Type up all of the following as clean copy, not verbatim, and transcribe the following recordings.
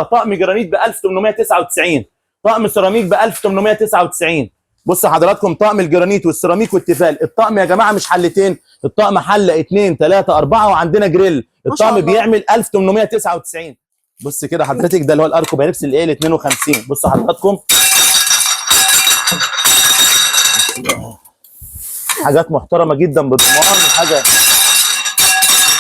طقم جرانيت ب 1899، طقم سيراميك ب 1899. بص حضراتكم، طقم الجرانيت والسيراميك والتيفال، الطقم يا جماعه مش حلتين، الطقم حله 2 3 4 وعندنا جريل، الطقم بيعمل 1899. بص كده حضرتك، ده اللي هو الاركو بايركس الايه ال 52. بص حضراتكم، حاجات محترمه جدا بالضمان وحاجه.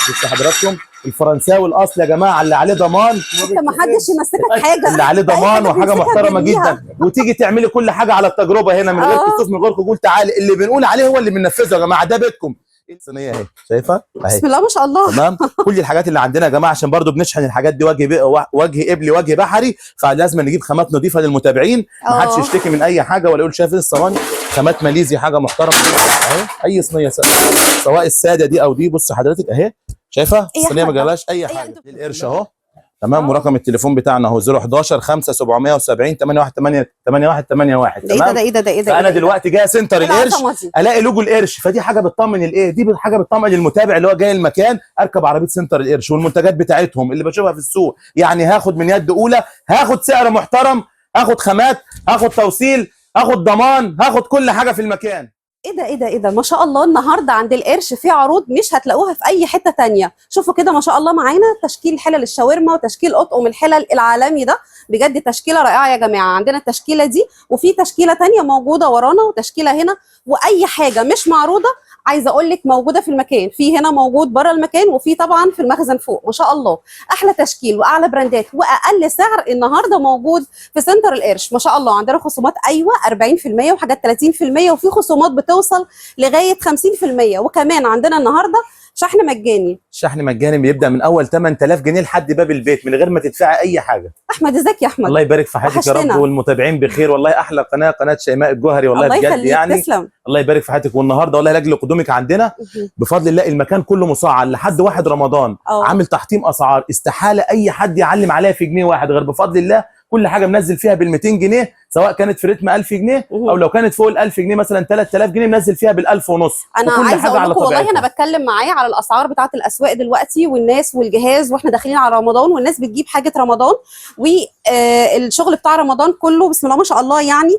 بص حضراتكم، الفرنساوي الاصل يا جماعه اللي عليه ضمان، انت ما حدش يمسكك حاجه، اللي عليه ضمان وحاجه محترمه جدا، وتيجي تعملي كل حاجه على التجربه هنا من غير كسوف، من غير قبول. تعالي، اللي بنقول عليه هو اللي بننفذه يا جماعه، ده بيتكم. الصينيه اهي، شايفه اهي، بسم الله ما شاء الله. تمام. كل الحاجات اللي عندنا يا جماعه، عشان برضو بنشحن الحاجات دي وجه قبلي وجه بحري، فلازم نجيب خامات نظيفه للمتابعين، ما حدش يشتكي من اي حاجه ولا يقول شايف الصواني خامات ماليزي، حاجه محترمه اهي. اي صينيه سواء الساده دي او دي، بص حضرتك اهي، شايفه الصينيه ما جالهاش اي حاجه. القرش اهو، تمام. ورقم التليفون بتاعنا اهو 011 5 770 8181. تمام. ايه ده فانا دلوقتي جاي سنتر القرش، الاقي لوجو القرش، فدي حاجه بتطمن الايه، دي حاجه بتطمن المتابع اللي هو جاي المكان، اركب عربيه سنتر القرش والمنتجات بتاعتهم اللي بشوفها في السوق، يعني هاخد من يد اولى، هاخد سعر محترم، هاخد خامات، هاخد توصيل، هاخد ضمان، هاخد كل حاجه في المكان. ايه ده ما شاء الله. النهارده عند القرش في عروض مش هتلاقوها في اي حته تانية. شوفوا كده ما شاء الله، معانا تشكيل حلل الشاورما وتشكيل اطقم الحلل العالمي ده، بجد تشكيله رائعه يا جماعه. عندنا التشكيله دي وفي تشكيله تانية موجوده ورانا وتشكيله هنا، واي حاجه مش معروضه عايزه اقول لك موجوده في المكان، في هنا موجود بره المكان، وفي طبعا في المخزن فوق. ما شاء الله، احلى تشكيل واعلى براندات واقل سعر النهارده موجود في سنتر القرش. ما شاء الله عندنا خصومات، ايوه 40% وحاجات 30%، وفي خصومات بتوصل لغايه 50%، وكمان عندنا النهارده شحن مجاني. شحن مجاني بيبدا من اول 8000 جنيه لحد باب البيت من غير ما تدفعي اي حاجه. احمد ازيك يا احمد؟ الله يبارك في حياتك يا رب، والمتابعين بخير والله. احلى قناه شيماء الجوهري والله بجد يعني. تسلم. الله يبارك في حياتك. والنهارده والله لاجل قدومك عندنا بفضل الله المكان كله مسعر لحد 1 رمضان، عامل تحطيم اسعار، استحاله اي حد يعلم عليها في جنيه واحد غير بفضل الله. كل حاجه منزل فيها بال 200 جنيه، سواء كانت في رتم 1000 جنيه او لو كانت فوق ال 1000 جنيه مثلا 3000 جنيه منزل فيها بال 1000 ونص. انا عايزه اقول لكم والله انا بتكلم معايا على الاسعار بتاعه الاسواق دلوقتي والناس والجهاز، واحنا داخلين على رمضان والناس بتجيب حاجه رمضان والشغل بتاع رمضان كله بسم الله ما شاء الله. يعني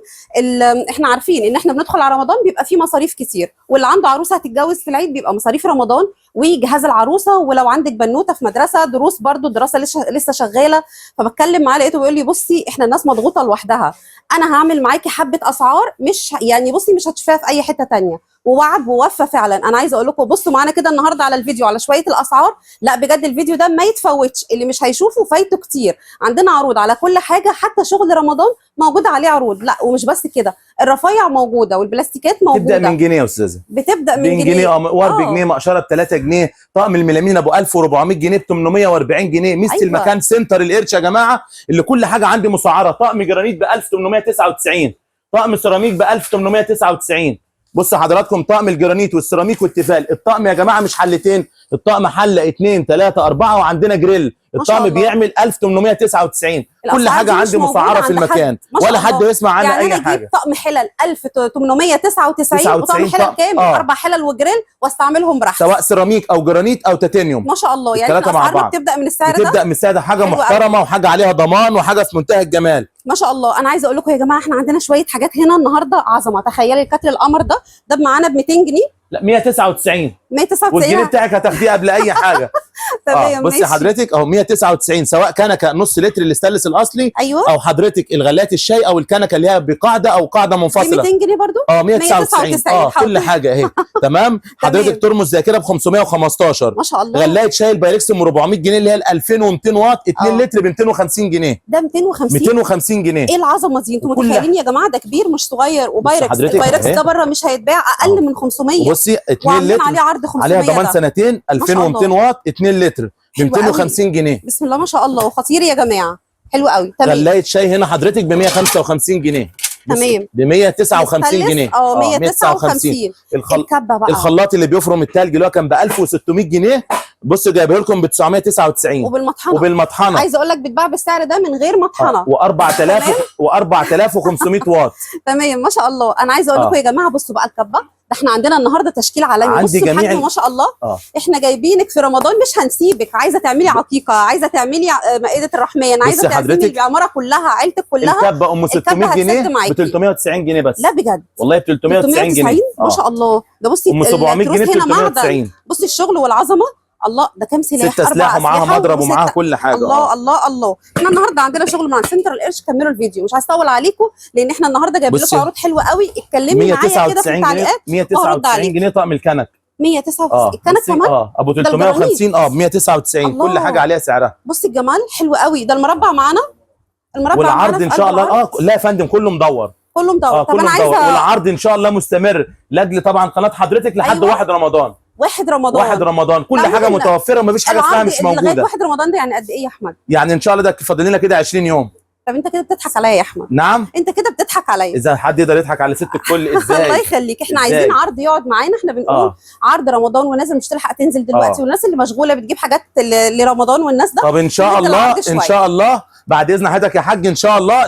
احنا عارفين ان احنا بندخل على رمضان بيبقى فيه مصاريف كتير، واللي عنده عروسه هتتجوز في العيد بيبقى مصاريف رمضان وجهاز العروسه، ولو عندك بنوته في مدرسه دروس برضو الدراسه لسه شغاله. فبتكلم معاه لقيته بيقول لي بصي احنا الناس مضغوطه لوحدها، انا هعمل معاكي حبه اسعار مش يعني بصي مش هتشوفيها في اي حته ثانيه. ووعد ووفى فعلا. انا عايزه اقول لكم بصوا معانا كده النهارده على الفيديو على شويه الاسعار، لا بجد الفيديو ده ما يتفوتش، اللي مش هيشوفه فايته كتير. عندنا عروض على كل حاجه، حتى شغل رمضان موجود عليه عروض. لا ومش بس كده، الرفايع موجوده والبلاستيكات موجوده. بتبدا من جنيه يا استاذه، بتبدا من جنيه، مقوار بجنيه، مقشره ب 3 جنيه، طقم الميلامين ابو 1400 جنيه ب 840 جنيه. ميزه أيوة. المكان سنتر القرش يا جماعه اللي كل حاجه عندي مسعره، طقم جرانيت ب 1899، طقم سيراميك ب 1899. بص حضراتكم، طقم الجرانيت والسيراميك والتيفال، الطقم يا جماعه مش حلتين، الطقم حله 2 3 4 وعندنا جريل، الطقم بيعمل 1899. كل حاجه عندي مسعره في المكان، ولا حد يسمع عنها يعني اي حاجه. طقم حلل 1899 وطقم حلل كامل 4 حلل وجريل واستعملهم براحتي، سواء سيراميك او جرانيت او تيتانيوم. ما شاء الله. يعني الاسعار بتبدا من السعر ده، بتبدا من السعر ده، حاجه محترمه وحاجه عليها ضمان وحاجه في منتهى الجمال. ما شاء الله. انا عايزه اقول لكم يا جماعه احنا عندنا شويه حاجات هنا النهارده عظمه. تخيلي الكتل القمر ده معانا ب 200 جنيه، لا 199 199 والجنيه بتاعك هتاخديه قبل اي حاجه. تمام. بصي حضرتك اهو 199، سواء كنكه نص لتر الاستانلس الاصلي، ايوه، او حضرتك الغلات الشاي او الكنكه اللي هي بقاعده او قاعده منفصله 200 جنيه برضو. 199 كل حاجه اهي. تمام. حضرتك ترمز زي كده ب 515 ما شاء الله. غلايه شاي البايركس ب 400 جنيه اللي هي ال 2200 واط 2 لتر ب 250 جنيه. ده 250 جنيه. ايه العظمه دي؟ انتوا متخيلين يا جماعه؟ ده كبير مش صغير. وبايركس البايركس ده بره مش هيتباع اقل من 500. بصي 2 لتر عليه عرض 500، عليها ضمان سنتين 2200 واط 2 لتر ب 250 جنيه. بسم الله ما شاء الله، وخطير يا جماعه، حلو قوي. تمام. غلايه شاي هنا حضرتك ب 155 جنيه. تمام. ب 159 جنيه. 159. الكبه بقى، الخلاط اللي بيفرم التلج اللي هو كان ب 1600 جنيه، بصوا جايبه لكم ب 999 وبالمطحنه. عايزه اقول لك بتباع بالسعر ده من غير مطحنه و4500 واط. تمام ما شاء الله. انا عايزه اقول لكم يا جماعه بصوا بقى الكبه احنا عندنا النهارده تشكيل عالمي. عندي بصوا جميع الحاج ما شاء الله. احنا جايبينك في رمضان مش هنسيبك. عايزه تعملي عقيقه، عايزه تعملي مائده الرحمن، عايزه تعملي العماره كلها، عيلتك كلها. الكبه ام 600 جنيه ب 390 جنيه بس. لا بجد والله ب 390 جنيه ما شاء الله. ده بصي ام 700 جنيه ب 390. بصي الشغل والعظمه. الله ده كام سلاح؟ 6 سلاح ومعاها مضرب ومعاها كل حاجه. الله الله الله. احنا النهارده عندنا شغل مع سنتر القرش. كملوا الفيديو، مش هطول عليكم لان احنا النهارده جايبين لكم عروض حلوه قوي. اتكلمي معايا كده في التعليقات. 199 جنيه طقم الكنك. 199 الكنك كمان ابو 350 ب 199. كل حاجه عليها سعرها. بصي الجمال حلو قوي. ده المربع معانا. والعرض ان شاء الله لا يا فندم كله مدور. كله مدور. طب انا عايزه والعرض ان شاء الله مستمر لاجل طبعا قناه حضرتك لحد 1 رمضان. 1 رمضان 1 رمضان كل حاجه متوفره ومفيش حاجه اسمها مش موجوده. لغايه 1 رمضان ده يعني قد ايه يا احمد؟ يعني ان شاء الله ده فاضل لنا كده 20 يوم. طب انت كده بتضحك عليا يا احمد. نعم انت كده بتضحك عليا. اذا حد يقدر يضحك على ست الكل ازاي؟ الله يخليك. احنا عايزين عرض يقعد معانا. احنا بنقول عرض رمضان والناس مش تلحق تنزل دلوقتي والناس اللي مشغوله بتجيب حاجات لرمضان والناس ده. طب ان شاء الله ان شاء الله بعد اذن حضرتك يا حاج ان شاء الله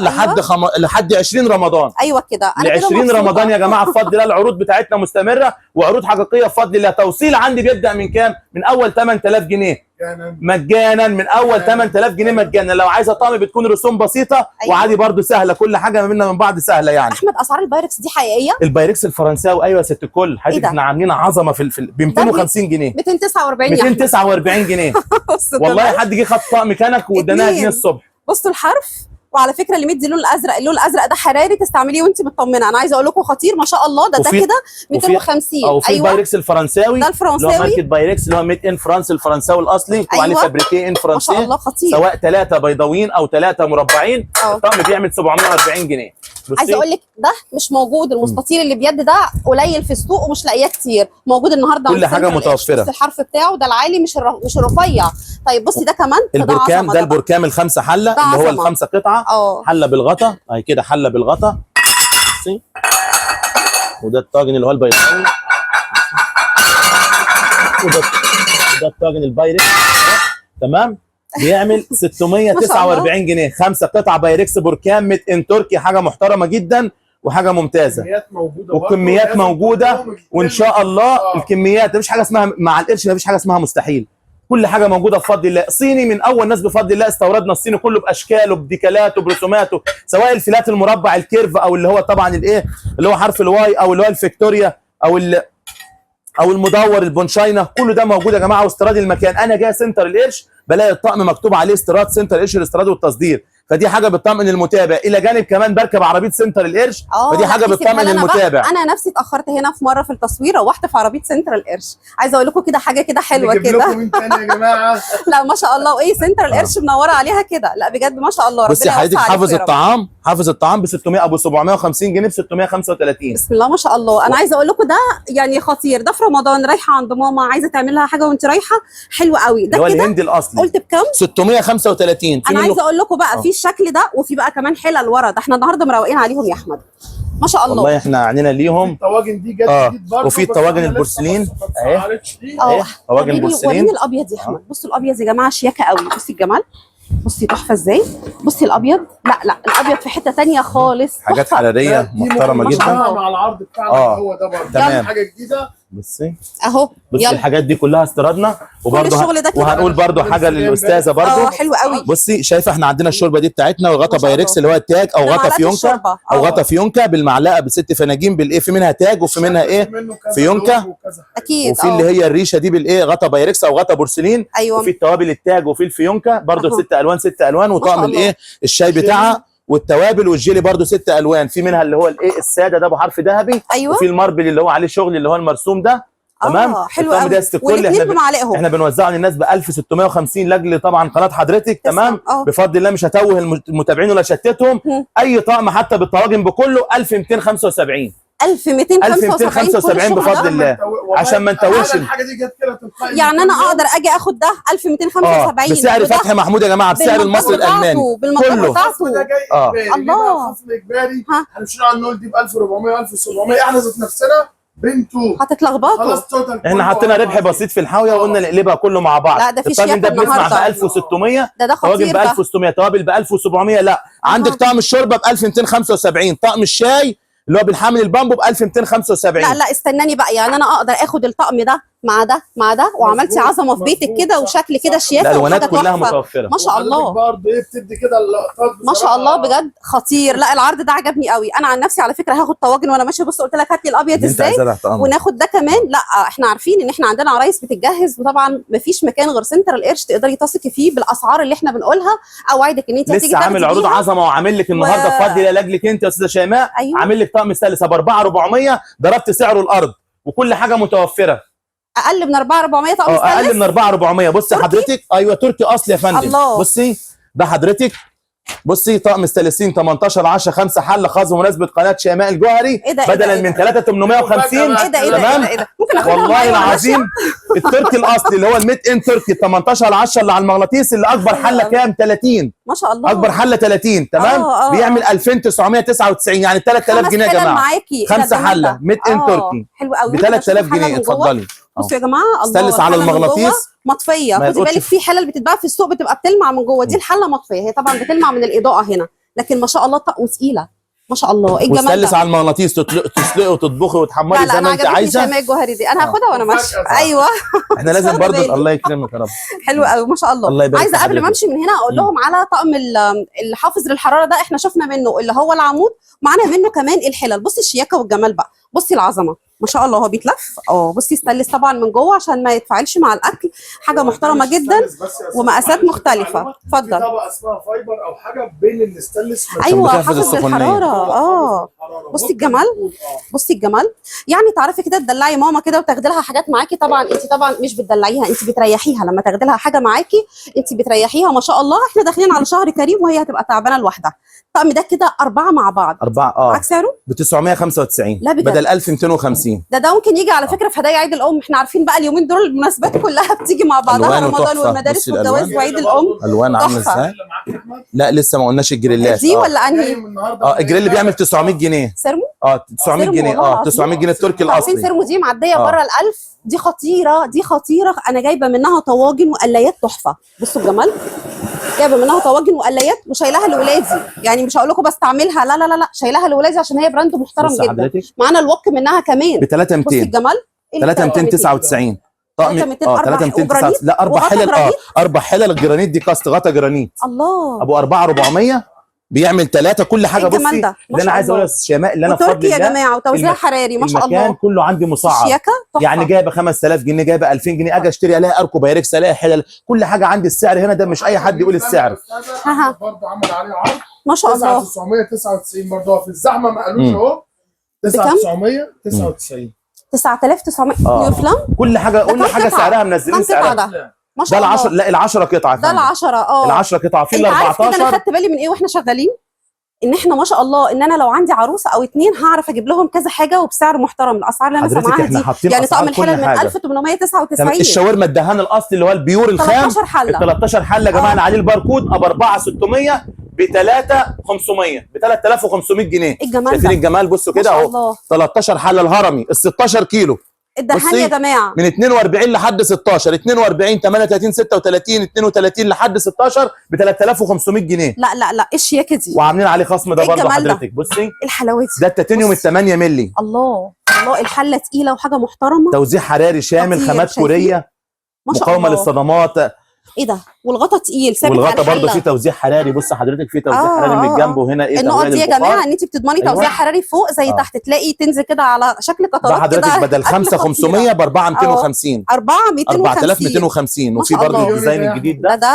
لحد 20 رمضان. ايوه كده. ل 20 رمضان يا جماعه بفضل الله العروض بتاعتنا مستمره وعروض حقيقيه بفضل الله. توصيل عندي بيبدا من كام؟ من اول 8000 جنيه مجانا. من اول 8000 جنيه مجانا. لو عايزه طقم بتكون رسوم بسيطه وعادي برده سهله. كل حاجه من بعض سهله يعني. احمد اسعار البايركس دي حقيقيه؟ البايركس الفرنساوي ايوه يا ست الكل. حضرتك احنا عاملين عظمه ب 250 جنيه. 249 249 جنيه والله حد جه خد طقم كنك واداناها جنيه الصبح. بصوا الحرف. وعلى فكره اللي مدي اللون الازرق، اللون الازرق ده حراري تستعمليه وانت مطمنه. انا عايزه اقول لكم خطير ما شاء الله. ده كده 250. او في البايركس الفرنساوي ده الفرنساوي اللي هو ماركه بايركس اللي هو ميد ان فرانس الفرنساوي الاصلي وعليه فابريكي ان فرنسي. ما شاء الله خطير. سواء 3 بيضاويين او 3 مربعين الطقم بيعمل 740 جنيه. عايزه اقول لك ده مش موجود. المستطيل اللي بيد ده قليل في السوق ومش لاقياه كتير. موجود النهارده كل حاجه متوفره. بس الحرف بتاعه ده العالي مش الرفيع. طيب بصي ده كمان البركام. ده البركام ال5 حله اللي هو ال5 قطعه. حله بالغطا اهي كده. حله بالغطا بصي. وده الطاجن اللي هو البيضاوي. وده الطاجن البايركس تمام. بيعمل 649 جنيه. 5 قطع بايركس بركام ميد ان تركي. حاجه محترمه جدا وحاجه ممتازه. والكميات موجوده وان شاء الله الكميات مفيش حاجه اسمها مع القرش. مفيش حاجه اسمها مستحيل. كل حاجه موجوده بفضل الله. صيني من اول ناس بفضل الله. استوردنا الصيني كله باشكاله بديكالاته برسوماته سواء الفلات المربع الكيرف او اللي هو طبعا الايه اللي هو حرف الواي او اللي هو الفيكتوريا او المدور البونشاينا. كل ده موجود يا جماعه. واستيراد المكان. انا جاي سنتر القرش بلاقي الطقم مكتوب عليه استيراد سنتر القرش الاستيراد والتصدير. فدي حاجه بتطمن المتابع. الى جانب كمان بركب عربيه سنتر القرش فدي حاجه بتطمن المتابع. انا نفسي اتاخرت هنا في مره في التصوير روحت في عربيه سنتر القرش. عايزه اقول لكم كده حاجه كده حلوه كده. لكم تاني يا جماعه. لا ما شاء الله. وايه سنتر القرش منوره عليها كده. لا بجد ما شاء الله. بصي حضرتك حافظ الطعام ب 600 ابو 750 جنيه ب 635. بسم الله ما شاء الله. انا عايزه اقول لكم ده يعني خطير. ده في رمضان رايحه عند ماما عايزه تعمل لها حاجه وانت رايحه حلو قوي. ده كده الهندي الاصلي. قلت بكام؟ 635. انا عايزه اقول لكم بقى في الشكل ده وفي بقى كمان حلل ورا. ده احنا النهارده مروقين عليهم يا احمد ما شاء الله. والله احنا عنينا ليهم. الطواجن دي جديد برضه. وفي الطواجن البورسلين اهي. طواجن بورسلين. وريني الابيض يا احمد. بصوا الابيض يا جماعه شياكه قوي. بصي الجمال. بصي تحفه ازاي. بصي الابيض. لا الابيض في حته ثانيه خالص. حاجات حراريه محترمه جدا مع العرض بتاعنا هو ده برضه. تمام. حاجه جديده. بصي اهو. بصي الحاجات دي كلها استيرادنا. وبرده وهنقول برده حاجه للاستاذه برده. حلو قوي. بصي شايفه احنا عندنا الشوربه دي بتاعتنا وغطا بايركس اللي هو التاج او غطا فيونكا او غطا فيونكا بالمعلقه ب6 فناجين بالايه. في منها تاج وفي منها ايه فيونكا اكيد. وفي اللي هي الريشه دي بالايه غطا بايركس او غطا بورسلين. ايوه. وفي التوابل التاج وفي الفيونكا برده 6 الوان 6 الوان. وطقم الايه الشاي بتاعها والتوابل والجيلي برده 6 الوان. في منها اللي هو الايه الساده ده ابو حرف ذهبي. أيوة. وفي الماربل اللي هو عليه شغل اللي هو المرسوم ده تمام. حلو قوي. كل احنا بنوزعه للناس ب 1650 لاجل طبعا قناه حضرتك تمام. بفضل الله مش هتوه المتابعين ولا شتتهم. اي طقم حتى بالطواجن بكله 1275. 1275 بفضل الله عشان ما نتوهش. الحاجه دي جت كده تلقائي. يعني انا اقدر اجي اخد ده 1275 بسعر فتحي محمود يا جماعه بسعر المصري الالماني كله. الله. فصل اجباري هنمشي على النول دي ب 1400 1700. احنا ذات نفسنا بنتو هتتلخبطوا. احنا حطينا ربح بسيط في الحاويه وقلنا نقلبها كله مع بعض. لا ده في الطاجن ده بنسمع ب 1600. ده طاجن ب 1600 توابل ب 1700. لا عندك طقم الشوربه ب 1275. طقم الشاي اللي هو بالحامل البامبو ب 1275. لا استناني بقى، يعني انا اقدر اخد الطقم ده مع ده مع ده، وعملتي عظمه في بيتك كده وشكل كده شياكه الالوانات وحاجه كلها تحفة. متوفره ما شاء الله برضه ايه بتدي كده اللقطات ما شاء الله بجد خطير. لا العرض ده عجبني قوي. انا عن نفسي على فكره هاخد طواجن وانا ماشيه. بص قلت لك هات لي الابيض ازاي وناخد ده كمان. لا احنا عارفين ان احنا عندنا عرايس بتتجهز، وطبعا مفيش مكان غير سنتر القرش تقدري تثقي فيه بالاسعار اللي احنا بنقولها. اوعدك ان انت هتيجي لسه عامل عروض عظمه وعامل لك النهارده فاضي لاجلك انت يا استاذه شيماء. أيوة. عامل لك طقم ستانلس ب 4400 ضربت سعره الارض وكل حاجه متوفره. اقل من 4400 طقم ستانلس؟ اقل من 4400. بصي حضرتك، ايوه تركي اصلي يا فندم. الله. بصي ده حضرتك، بصي طقم ستانلسين 18 10 5 حله خاص بمناسبه قناه شيماء الجوهري بدلا من 3850. تمام. ممكن اخدها والله العظيم التركي الاصلي اللي هو الميد ان تركي 18 10 اللي على المغناطيس اللي اكبر حله كام 30 ما شاء الله اكبر حله 30 تمام. بيعمل 2999 يعني 3000 جنيه يا جماعه. 5 حله ميد ان تركي حلو قوي ب 3000 جنيه. اتفضلي. بصوا يا جماعه الله ستانلس على المغناطيس مطفيه. خدي بالك في حلل بتتباع في السوق بتبقى بتلمع من جوه، دي الحله مطفيه. هي طبعا بتلمع من الاضاءه هنا، لكن ما شاء الله طقم تقيله ما شاء الله. ايه الجمال ده. وستانلس على المغناطيس تسلقي وتطبخي وتحمري زي ما انت عايزه. لا شيماء الجوهري دي انا هاخدها وانا ماشيه. ايوه احنا لازم برضه الله يكرمك يا رب. حلو قوي ما شاء الله. عايزه قبل ما امشي من هنا اقول لهم على طقم الحافظ للحراره ده. احنا شفنا منه اللي هو العمود، معانا منه كمان الحلل. بصي الشياكه والجمال بقى، بصي العظمه ما شاء الله. هو بيتلف بصي ستانلس طبعا من جوه عشان ما يتفاعلش مع الاكل. حاجه محترمه جدا ومقاسات مختلفه. اتفضل. في طبقه اسمها فايبر او حاجه بين الستانلس. ايوه حافظ للحراره. بصي الجمال بصي الجمال. يعني تعرفي كده تدلعي ماما كده وتاخدي لها حاجات معاكي. طبعا انت طبعا مش بتدلعيها، انت بتريحيها. لما تاخدي لها حاجه معاكي انت بتريحيها ما شاء الله. احنا داخلين على شهر كريم وهي هتبقى تعبانه لوحدها. الطقم ده كده 4 مع بعض. 4 معاك سعره ب 995 بدل 1250. ده ممكن يجي على فكره في هدايا عيد الام. احنا عارفين بقى اليومين دول المناسبات كلها بتيجي مع بعضها، رمضان والمدارس والجواز وعيد الام. الوان عامله ازاي؟ لا لسه ما قلناش الجريلات دي ولا انهي؟ الجريل بيعمل 900 جنيه سيرمو. 900 جنيه 900 جنيه التركي الاصلي. سيرمو دي معديه بره ال1000. دي خطيره دي خطيره. انا جايبه منها طواجن وقلايات تحفه. بصوا الجمال. جايبه منها طواجن وقلايات وشايلها لولادي. يعني مش هقول لكم بستعملها، لا لا لا لا، شايلها لولادي عشان هي براند محترم جدا. معانا الوك منها كمان ب 3200. بصي الجمال 3299 طقم 3299. لا 4 حلل 4 حلل الجرانيت دي كاست غطا جرانيت. الله. ابو 4400 بيعمل 3 كل حاجه. بصي اللي انا عايز اقولها يا شيماء اللي انا بفضل الله يا جماعه وتوزيع حراري ما شاء الله. المكان كله عندي مصعب. يعني جايبه 5000 جنيه جايبه 2000 جنيه اجي اشتري الاقي اركو بايركس الاقي حلل كل حاجه عندي. السعر هنا ده مش اي حد يقول السعر. برضه عمل عليه عرض ما شاء الله 999 برضه في الزحمه ما قالوش اهو 9999 9900 يفلم كل حاجه سعرها منزلين سعرها. ما شاء الله. ده ال10 لا ال10 قطعه. ده ال10 ال10 قطعه في ال14. انا خدت بالي من ايه واحنا شغالين ان احنا ما شاء الله ان انا لو عندي عروسه او 2 هعرف اجيب لهم كذا حاجه وبسعر محترم. الاسعار اللي انا سامعاها دي يعني طقم الحلل من 1899. الشاورما الدهان الاصلي اللي هو البيور الخام 13 حله. 13 حله يا جماعه عليه الباركود ب 4600 ب 3500 ب 3500 جنيه. شايفين الجمال؟ بصوا كده اهو 13 حله الهرمي ال 16 كيلو الدهان يا جماعه من 42 لحد 16. 42 38 36 32 لحد 16 ب 3500 جنيه. لا لا لا ايه الشياكه دي. وعاملين عليه خصم ده برضه حضرتك. بصي الحلاوه دي. ده التيتانيوم ال 8 مللي. الله الله. الحله تقيله وحاجه محترمه. توزيع حراري شامل خامات كوريه مقاومه للصدمات. ايه ده والغطا تقيل ثابت. والغطا برضه فيه توزيع حراري. بص حضرتك فيه توزيع حراري من الجنب وهنا ايه النقط دي يا جماعه ان انت بتضمني توزيع حراري فوق زي تحت. تلاقي تنزل كده على شكل قطرات كده. حضرتك بدل 5500 ب 4250 4250 وفي برضه الديزاين الجديد ده ده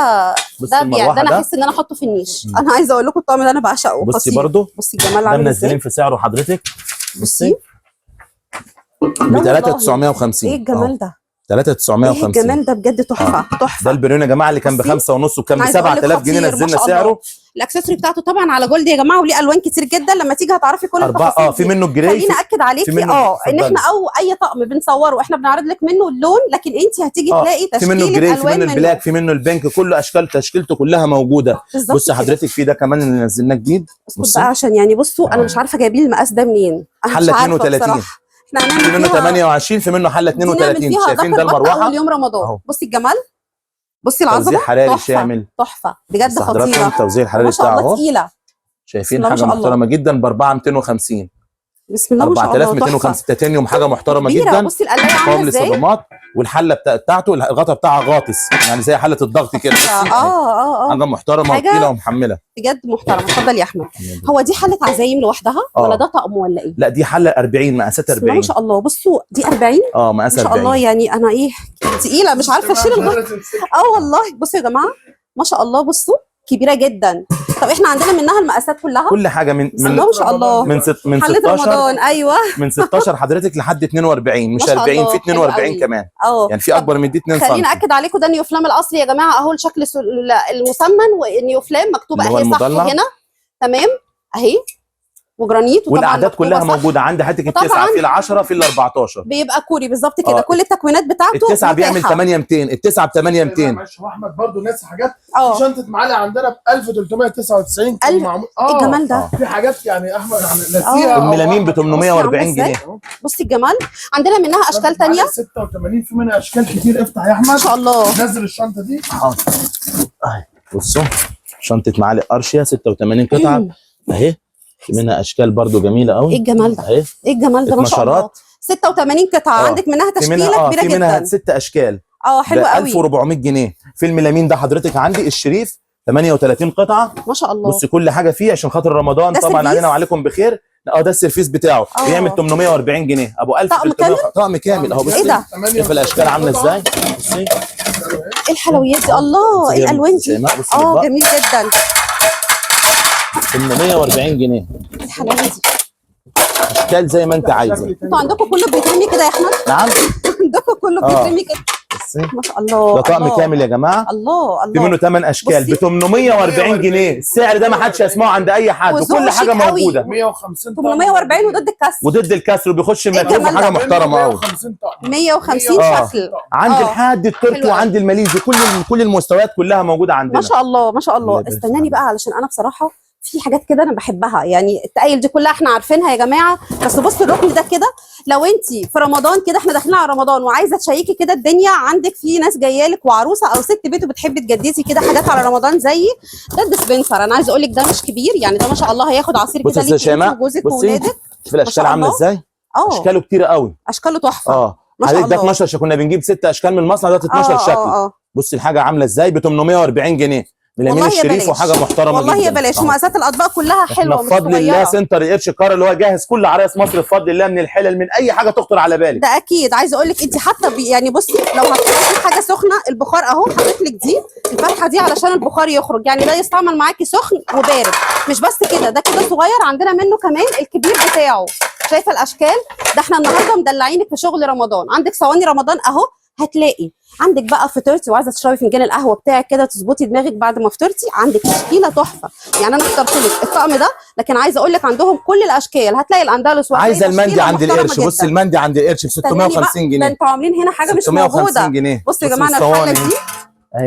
انا احس ان انا احطه في النيش. انا عايزه اقول لكم الطقم ده انا بعشقه. بصي برضه بصي الجمال عامل ازاي. منزلين في سعره حضرتك. بصي ب 3950. ايه الجمال ده 3950. ايه الجمال ده بجد تحفه تحفه. ده البريون يا جماعه اللي كان ب5 ونص وكان ب 7000 جنيه نزلنا سعره. الاكسسوري بتاعته طبعا على جولد يا جماعه وليه الوان كتير جدا. لما تيجي هتعرفي كل التفاصيل. في منه الجراي. خليني اكد عليكي ان احنا او اي طقم بنصوره احنا بنعرض لك منه اللون، لكن انت هتيجي تلاقي تشكيله في منه الجراي في منه البلاك في منه البنك كل اشكال تشكيلته كلها موجوده. بصي حضرتك في ده كمان اللي نزلناه جديد. بصي بقى عشان يعني بصوا انا مش عارفه جايبين المقاس ده منين. حله 32 في منه 28 في منه حله 32. شايفين ده المروحه اول يوم رمضان. بصي الجمال بصي العظمه توزيع حراري شامل تحفه بجد خطيره. التوزيع الحراري بتاعه اهو تقيله. شايفين حاجه محترمه جدا ب 4250. بسم الله ما شاء الله 4205 تيتانيوم، حاجه محترمه كبيرة. جدا. بصي القلايه عامله قابل ازاي. للصدمات، والحله بتاعته الغطا بتاعها غاطس، يعني زي حله الضغط كده. حاجه محترمه وتقيله ومحمله بجد محترمه. اتفضل يا احمد. هو دي حله عزايم لوحدها ولا ده طقم ولا ايه؟ لا دي حله 40 مقاسات 40 ما شاء الله. بصوا دي 40 مقاس 40 ما شاء الله. يعني انا ايه تقيله مش عارفه اشيل والله. بصوا يا جماعه ما شاء الله، بصوا كبيره جدا. طب احنا عندنا منها المقاسات كلها، كل حاجه من ما شاء الله من 16 رمضان. ايوه من 16 حضرتك لحد 42 مش 40، في 42 كمان يعني في اكبر من دي 2 سم. خليني اكد عليكم ده النيوفلام الاصلي يا جماعه اهو، الشكل المسمن والنيوفلام مكتوبه اهي صح هنا تمام اهي، وجرانيت. والاعداد كلها موجوده عندي. حضرتك التسعه في ال10 في ال14 بيبقى كوري بالظبط كده. كل التكوينات بتاعته التسعه بيعمل 8200 التسعه ب 8200. معلش هو احمد برضه ناس حاجات. في شنطه معالي عندنا ب 1399 معمول. ايه الجمال ده. في حاجات يعني احمد ناسيها. الميلامين ب 840 جنيه. بصي الجمال. عندنا منها اشكال ثانيه 86 في منها اشكال كتير. افتح يا احمد ما شاء الله. نزل الشنطه دي. بصوا شنطه معالي ارشيا 86 قطعه اهي، في منها اشكال برضو جميله قوي. ايه الجمال ده. اهي ايه الجمال ده ما شاء الله. 86 قطعه عندك منها تشكيله كبيره جدا. في منها 6 اشكال حلو قوي. 1400 جنيه. في الميلامين ده حضرتك عندي الشريف 38 قطعه ما شاء الله. بصي كل حاجه فيه عشان خاطر رمضان طبعا علينا وعليكم بخير. ده السيرفيس بتاعه بيعمل 840 جنيه ابو 1300 طقم كامل اهو. بصي ايه ده. شوف الاشكال عامله ازاي. بصي ايه الحلويات دي. الله ايه الالوان دي. جميل جدا. 840 جنيه. الحلاوه دي اشكال زي ما انت عايزه. انتوا عندكم كله بيترمي كده يا احمد؟ نعم عندكم كله بيترمي كده ما شاء الله. ده طقم كامل يا جماعه. الله في منه 8 اشكال ب 840 جنيه. السعر ده ما حدش يسمعه عند اي حد وكل حاجه موجوده. 150 840 وضد الكسر. وضد الكسر وبيخش المكان في حاجه محترمه قوي. 150 شكل. عندي الحاد التركي وعندي الماليزي كل المستويات كلها موجوده عندنا. ما شاء الله ما شاء الله. استناني بقى علشان انا بصراحه في حاجات كده انا بحبها، يعني التقايل دي كلها احنا عارفينها يا جماعه، بس بصوا الركن ده كده لو انت في رمضان كده احنا داخلين على رمضان وعايزه تشيكي كده الدنيا، عندك في ناس جايه لك وعروسه او ست بيت وبتحبي تجددي كده حاجات على رمضان زي ده الديسبنسر. انا عايزه اقول لك ده مش كبير يعني، ده ما شاء الله هياخد عصير كده ليكي وجوزك واولادك. في الاشكال عامله ازاي؟ اشكاله كتيره قوي. اشكاله تحفه. ما شاء الله. ده 12 كنا بنجيب 6 اشكال من المصنع، ده 12 شكل. بصي الحاجه عامله ازاي ب 840 جنيه. ميلامين الشريف وحاجه محترمه والله جدا. يا بلاش. ومقاسات الاطباق كلها حلوه مش بفضل الله. سنتر القرش الكار اللي هو جاهز كل عرايس مصر بفضل الله من الحلل من اي حاجه تخطر على بالك. ده اكيد. عايزه اقول لك انت حتى يعني بصي لو هتحطي حاجه سخنه البخار اهو حاطط لك دي الفتحه دي علشان البخار يخرج، يعني ده يستعمل معاكي سخن وبارد. مش بس كده، ده كده صغير. عندنا منه كمان الكبير بتاعه. شايفه الاشكال ده احنا النهارده مدلعينك في شغل رمضان. عندك صواني رمضان اهو، هتلاقي عندك بقى فطرتي وعايزه تشربي فنجان القهوه بتاعك كده تظبطي دماغك بعد ما فطرتي، عندك تشكيله تحفه. يعني انا اخترت لك الطقم ده، لكن عايزه اقول لك عندهم كل الاشكال. هتلاقي الاندلس عايزه المندي عند القرش. بصي المندي عند القرش ب 650 جنيه. ده انتوا عاملين هنا حاجه مش موجوده. بصوا يا جماعه الحله دي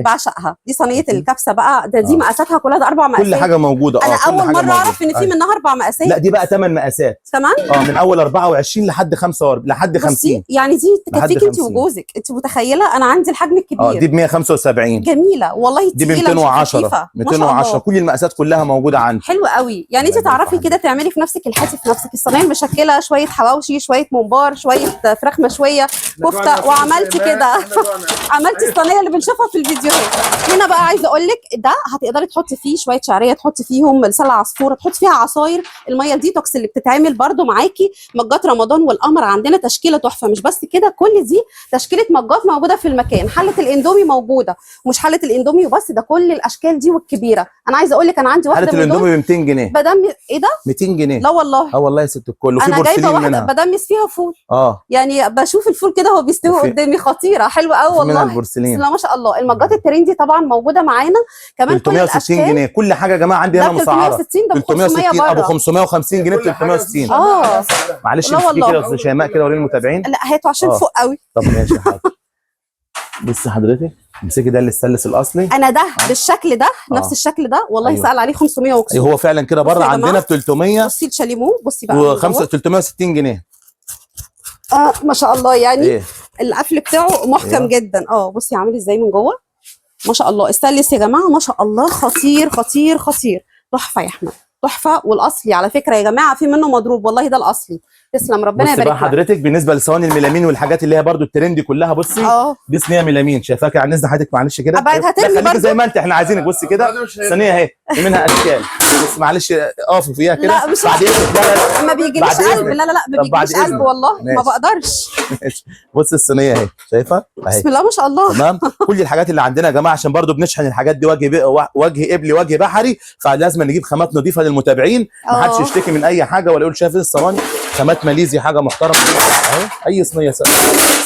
بعشقها. دي صينيه الكبسه بقى. ده دي مقاساتها كلها، ده 4 مقاسات. كل حاجه موجوده. انا اول مره اعرف ان في منها 4 مقاسات. لا دي بقى 8 مقاسات كمان. من اول 24 لحد 45 لحد 50. يعني دي تكفيك انت وجوزك. انت متخيله انا عندي الحجم الكبير. دي ب 175 جميله والله. دي ب 210 كل المقاسات كلها موجوده عندي. حلو قوي. يعني انت تعرفي كده تعملي في نفسك الحاتي في نفسك. الصينيه المشكله شويه حواوشي شويه ممبار شويه فراخ مشويه كفته وعملتي كده عملتي الصينيه اللي بنشوفها في الفيديوهات. هنا بقى عايزه اقول لك ده هتقدري تحطي فيه شويه شعريه، تحطي فيهم سلة عصفوره، تحطي فيها عصاير، الميه الديتوكس اللي بتتعمل برده معاكي، مجات رمضان والقمر عندنا تشكيله تحفه. مش بس كده، كل دي تشكيله مجات موجوده في المكان. حله الاندومي موجوده، مش حله الاندومي وبس، ده كل الاشكال دي والكبيره. انا عايزه اقول لك انا عندي واحده حله الاندومي ب 200 جنيه. بدم ايه ده 200 جنيه. لا والله. والله يا ست الكل. وفي انا جايبه واحده منها. بدمس فيها فول. يعني بشوف الفول كده هو بيستوي قدامي، خطيره حلوه قوي والله. منها البورسلين. بسم الله ما شاء الله. المجات الترندي طبعا موجوده معانا كمان. 360 جنيه كل حاجه يا جماعه. عندي هنا مسعره 360 ابو 550 جنيه ب 360. معلش امسكي كده يا استاذ شيماء كده وريني المتابعين. لا هاتوا عشان فوق قوي. طب ماشي يا حاضر. بصي حضرتك امسكي ده الستانلس الاصلي. انا ده بالشكل ده نفس الشكل ده والله. سأل عليه 500 وكسور. هو فعلا كده بره عندنا ب 300. بصي الشاليمو بصي بقى 360 جنيه. ما شاء الله. يعني القفل بتاعه محكم جدا. بصي عامل ازاي من جوه ما شاء الله. استانلس يا جماعه ما شاء الله. خطير خطير خطير تحفه يا احمد. تحفه. والاصلي على فكره يا جماعه في منه مضروب، والله ده الاصلي. تسلم، ربنا بصي يبارك بقى لك. حضرتك بالنسبه لصواني الميلامين والحاجات اللي هي برضو الترندي كلها، بصي دي صينيه ميلامين شايفاك على الناس حضرتك، معلش كده ابعد هترمي خليكي برضو زي ما انت، احنا عايزينك بصي كده صينيه اهي في منها اشكال، بس معلش اقفي فيها كده. لا مش بعد اذنك، لا ما بيجيليش بعد قلب، إذنك. لا لا لا ما طب بعد بيجيليش قلب إذنك. والله ما ماشي. بقدرش. ماشي. بصي الصينيه اهي شايفه اهي، بسم الله ما شاء الله. تمام. كل الحاجات اللي عندنا يا جماعه عشان برضو بنشحن الحاجات دي وجه قبلي وجه بحري، فلازم نجيب خامات نظيفه للمتابعين، ما حدش يشتكي من اي حاجه ولا يقول شايف الصواني خامات ماليزي حاجه محترمه اهي. اي صينيه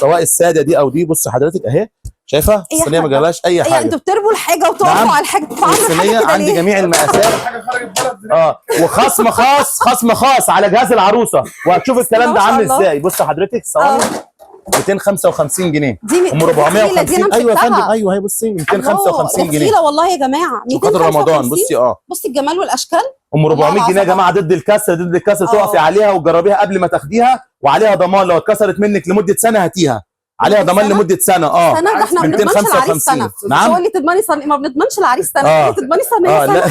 سواء الساده دي او دي، بص حضرتك اهي شايفه الصينيه ما جالهاش اي حاجه. انتوا بترموا الحاجه وتقفوا نعم. على الحاجه، الصينيه عندي جميع المقاسات حاجه خرجت بلد وخصم خاص على جهاز العروسه، وهتشوف الكلام ده عامل ازاي. بص حضرتك الصواني 255 جنيه دي ام 450. ايوه يا فندم، ايوه هي بصي 255 جنيه تقيله والله يا جماعه. شكرا رمضان. بصي بصي الجمال والاشكال. ام 400 جنيه يا جماعه ضد الكسر تقفي عليها وتجربيها قبل ما تاخديها، وعليها ضمان لو اتكسرت منك لمده سنه هاتيها، عليها ضمان لمده سنه. سنه ده احنا ما بنضمنش العريس سنه. نعم هو اللي تضمني صينيه، ما بنضمنش العريس سنه، تضمني صينيه لا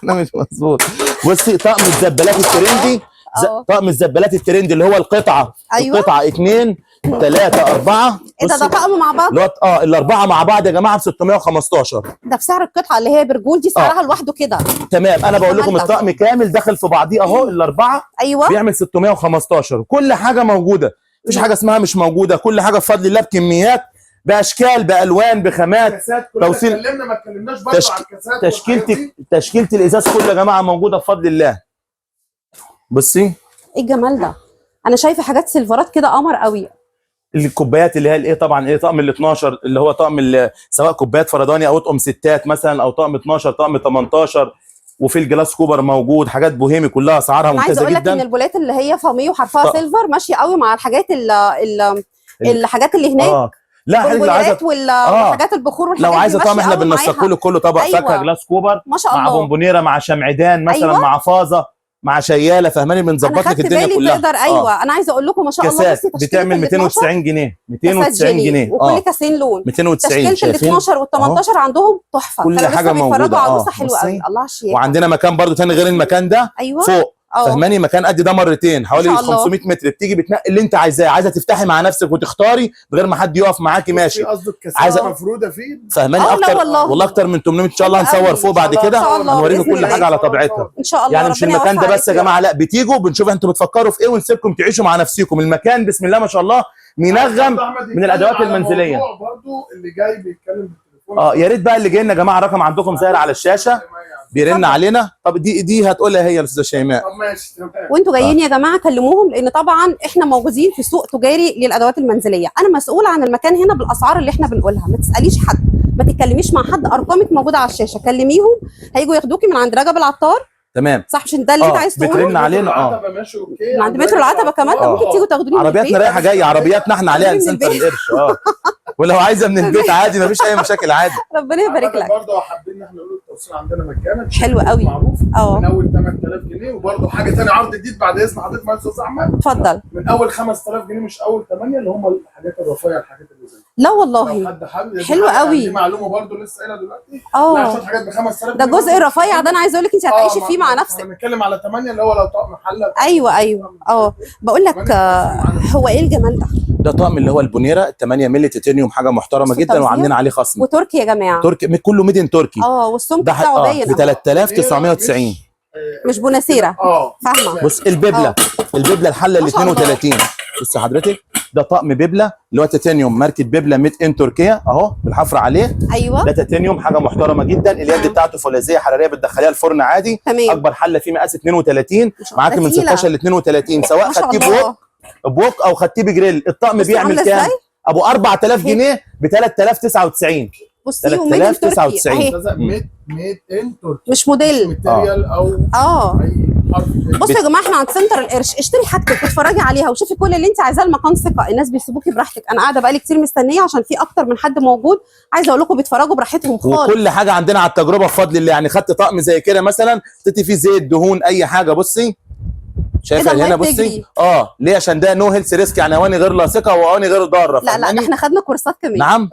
لا مش مظبوط. بصي طقم الزبالات الترندي، طقم الزبالات الترندي اللي هو القطعه أيوة. القطعه 2 3 4 ايه ده طقم مع بعض؟ الاربعه مع بعض يا جماعه ب 615. ده بسعر القطعه اللي هي برجول دي سعرها لوحده كده. تمام. انا بقول لكم الطقم كامل داخل في بعضيه اهو، الاربعه ايوه بيعمل 615. كل حاجه موجوده، مفيش حاجه اسمها مش موجوده، كل حاجه بفضل الله بكميات باشكال بالوان بخامات توصيل. اتكلمنا ما اتكلمناش برضه على الكاسات. تشكيله الازاز كله يا جماعه موجوده بفضل الله. بصي ايه الجمال ده، انا شايفه حاجات سيلفرات كده قمر قوي. الكوبايات اللي هي الايه طبعا ايه طقم ال 12 اللي هو طقم سواء كوبايات فرداني او اطقم ستات مثلا، او طقم 12 طقم 18، وفي الجلاس كوبر موجود، حاجات بوهيمي كلها اسعارها ممتازه جدا. عايزه اقول لك ان البولات اللي هي فامي وحرفها سيلفر ماشيه قوي مع الحاجات الحاجات اللي هناك. لا حضرتك عايزه والحاجات البخور والحاجات لو عايزه طقم احنا بننسق له كله طبق فاكهه جلاس كوبر ما شاء الله، مع بونبونيره مع شمعدان مثلا، مع فازه مع شياله، فاهماني؟ بنظبط لك الدنيا كلها. تقدر انا عايزه اقول لكم ما شاء الله بصي بتعمل 290 جنيه 290 جنيه وكل كاسين لون 290. تشكيله ال 12 وال 18 عندهم تحفه، كل حاجه موجوده. عروسه حلوه قوي الله الشيخ. وعندنا مكان برضو تاني غير المكان ده فوق، فاهماني؟ مكان قد ده مرتين حوالي 500 متر، بتيجي بتنقي اللي انت عايزاه، عايزه تفتحي مع نفسك وتختاري من غير ما حد يقف معاكي ماشي. قصدك كاسات مفروده فيه، فاهماني؟ اكتر والله اكتر من 800 ان شاء الله. هنصور فوق بعد كده هنوريكم كل حاجه على طبيعتها ان شاء الله. يعني مش المكان ده بس يا جماعه، لا بتيجوا بنشوف انتوا بتفكروا في ايه ونسيبكم تعيشوا مع نفسكم. المكان بسم الله ما شاء الله منغم من الادوات المنزليه. برضو اللي جاي بيتكلم بالتليفون يا ريت بقى اللي جاي لنا يا جماعه رقم عندكم ظاهر على الشاشه بيرن علينا. طب دي هتقولها هي الاستاذه شيماء. طب ماشي تمام. وانتوا جايين يا جماعه كلموهم، لان طبعا احنا موجودين في سوق تجاري للادوات المنزليه. انا مسؤوله عن المكان هنا بالاسعار اللي احنا بنقولها، ما تساليش حد، ما تتكلميش مع حد، ارقامك موجوده على الشاشه، كلميهم هيجوا ياخدوكي من عند رجب العطار. تمام صح، مش ده اللي انت عايز تقوله؟ بترن علينا من عند مترو العتبه كمان. ممكن تيجوا تاخدوني من عربياتنا رايحه جايه، عربياتنا احنا عليها سنتر القرش ولو عايزه من البيت عادي مفيش اي مشاكل عادي. ربنا يبارك لك. برضه حابين ان احنا نقول التوصيل عندنا مجانا حلو قوي معروف من اول 8000 جنيه. وبرضه حاجه ثانيه عرض جديد بعد اذن حضرتك يا استاذ احمد، اتفضل. من اول 5000 جنيه مش اول 8 اللي هم الحاجات الرفيعه الحاجات اللي زي لا والله حد حابب حلو قوي. دي معلومه برضه لسه قايلها دلوقتي. لا شويه حاجات ب 5000 ده الجزء الرفيع ده انا عايزه اقول لك انت هتعيشي فيه مع نفسك. بنتكلم على 8 اللي هو لو طقم حله. ايوه بقول لك هو ايه الجمال ده طقم اللي هو البونيره 8 مللي تيتانيوم، حاجه محترمه جدا وعاملين عليه خصم. وتركي يا جماعه، تركي كله ميدن تركي. والسمك بتاعه باين ب 3990 مش بوناسيره. فاهمه؟ بص البيبله الحله ال 32. بص حضرتك ده طقم بيبله اللي هو تيتانيوم ماركه بيبله ميد ان تركيا اهو بالحفر عليه. ايوه ده تيتانيوم حاجه محترمه جدا. اليد بتاعته فولاذيه حراريه بتدخليها الفرن عادي. تمام. اكبر حله فيه مقاس 32 معاكي من 16 ل 32 سواء خدتيه بوك او خدتيه بجريل. الطقم بيعمل كام؟ ابو 4000 جنيه ب 3099. بصي 3099 ميد ان تركي مش موديل ماتيريال او بصوا يا جماعه احنا عند سنتر القرش. اشتري حاجتك واتفرجي عليها وشوفي كل اللي انت عايزاه. المكان ثقه، الناس بيسيبوكي براحتك. انا قاعده بقالي كتير مستنيه عشان في اكتر من حد موجود. عايزه اقول لكم بيتفرجوا براحتهم خالص. وكل حاجه عندنا على التجربه بفضل الله. يعني خدت طقم زي كده مثلا حطيتي فيه زيت دهون اي حاجه، بصي شايفه إيه ده، هنا المية بصي بتجري. ليه؟ عشان ده نو هيلث ريسك، يعني اواني غير لاصقه واواني غير ضاره. لا لا، ده احنا خدنا كورسات كمان. نعم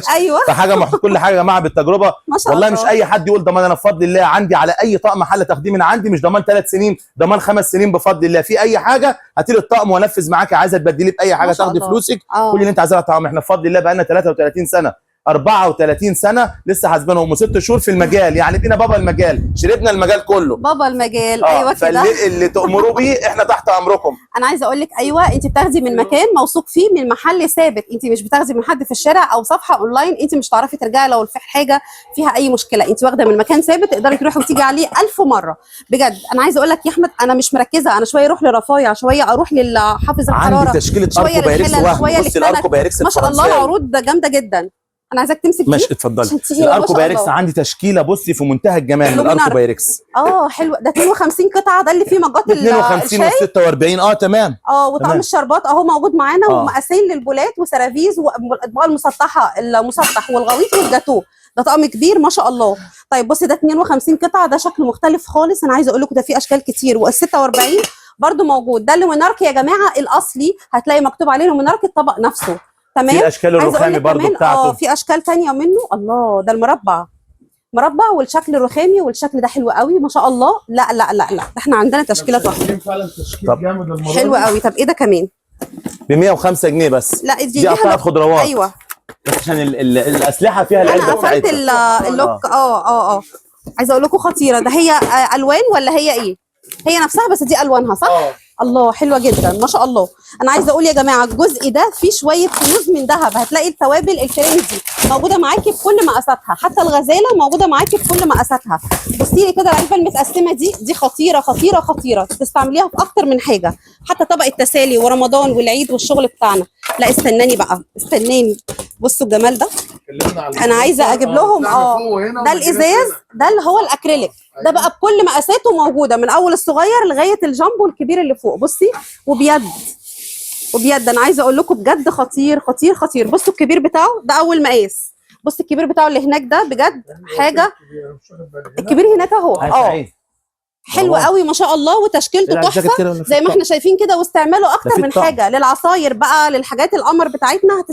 ايوه فحاجه كل حاجه يا جماعه بالتجربه. ما شاء والله الله. مش اي حد يقول ضمان. انا بفضل الله عندي على اي طقم حله تاخديه من عندي مش ضمان 3 سنين، ضمان 5 سنين بفضل الله. في اي حاجه هاتي لي الطقم وانفذ معاكي، عايزه تبدليه باي حاجه ما شاء تاخدي الله. فلوسك كل اللي انت عايزاه. طقم احنا بفضل الله بقى لنا 33 سنه 34 سنه لسه حاسبينهم و6 شهور في المجال، يعني بقينا بابا المجال، شربنا المجال كله. بابا المجال ايوه كده. فاللي تأمروا بيه احنا تحت امركم. انا عايزه اقول لك ايوه، انت بتاخدي من مكان موثوق فيه، من محل ثابت، انت مش بتاخدي من حد في الشارع او صفحه اونلاين انت مش هتعرفي ترجعي لو في حاجه فيها اي مشكله. انت واخده من مكان ثابت تقدري تروحي وتيجي عليه 1000 مره بجد. انا عايزه اقول لك يا احمد انا مش مركزه، انا شويه اروح لرفايع، شويه اروح للحافظ الحراره، عندي تشكيله شويه اركو بايركس للحلل، شويه بصي الاركو بايركس ما شاء الله العروض ده جامده جدا. انا عايزاك تمسك ماشي دي. اتفضلي. عشان تقيلة، ما الاركو شاء بايركس الله. عندي تشكيله بصي في منتهى الجمال من الاركو بايركس. حلو ده 52 قطعه، ده اللي فيه مجات 52 و 46 تمام. وطقم الشربات اهو موجود معانا ومقاسين للبولات وسرافيز والاطباق المسطحه، المسطح والغويط والجاتوه. ده طقم كبير ما شاء الله. طيب بصي ده 52 قطعه، ده شكل مختلف خالص. انا عايزه اقول لكم ده فيه اشكال كتير، وال 46 برده موجود. ده اللومينارك يا جماعه الاصلي، هتلاقي مكتوب عليه لومينارك الطبق نفسه تمام. في الاشكال الرخامي برده بتاعته. في اشكال ثانيه منه. الله ده المربع، مربع والشكل الرخامي، والشكل ده حلو قوي ما شاء الله. لا لا لا لا، احنا عندنا تشكيله تحفه فعلا، تشكيل جامد المره دي. حلو قوي. طب ايه ده كمان؟ ب 105 جنيه بس. لا دي قطعه خضروات. ايوه بس عشان الاسلحه فيها انا العلبه قفلت بتاعتها. اللوك. عايزه اقول لكم خطيره. ده هي الوان ولا هي ايه؟ هي نفسها بس دي الوانها صح؟ الله حلوه جدا ما شاء الله. انا عايزه اقول يا جماعه الجزء ده فيه شويه كنوز من ذهب. هتلاقي التوابل الفرنسي موجوده معاكي بكل مقاساتها، حتى الغزاله موجوده معاكي بكل مقاساتها. بصي لي كده العلبه المتقسمه دي خطيره خطيره خطيره، تستعمليها في اكتر من حاجه، حتى طبق التسالي ورمضان والعيد والشغل بتاعنا. لا استناني بقى استناني، بصوا الجمال ده. انا عايزه اجيب لهم ده الازاز ده اللي هو الاكريليك ده بقى بكل مقاساته موجوده، من اول الصغير لغايه الجامبو الكبير اللي فوق. بصي وبيد انا عايزه اقول لكم بجد خطير خطير خطير. بصوا الكبير بتاعه ده اول مقاس، بص الكبير بتاعه اللي هناك ده بجد حاجه. الكبير هناك اهو حلو قوي ما شاء الله، وتشكيلته تحفه زي ما احنا شايفين كده، واستعماله اكتر من حاجه. للعصاير بقى، للحاجات القمر بتاعتنا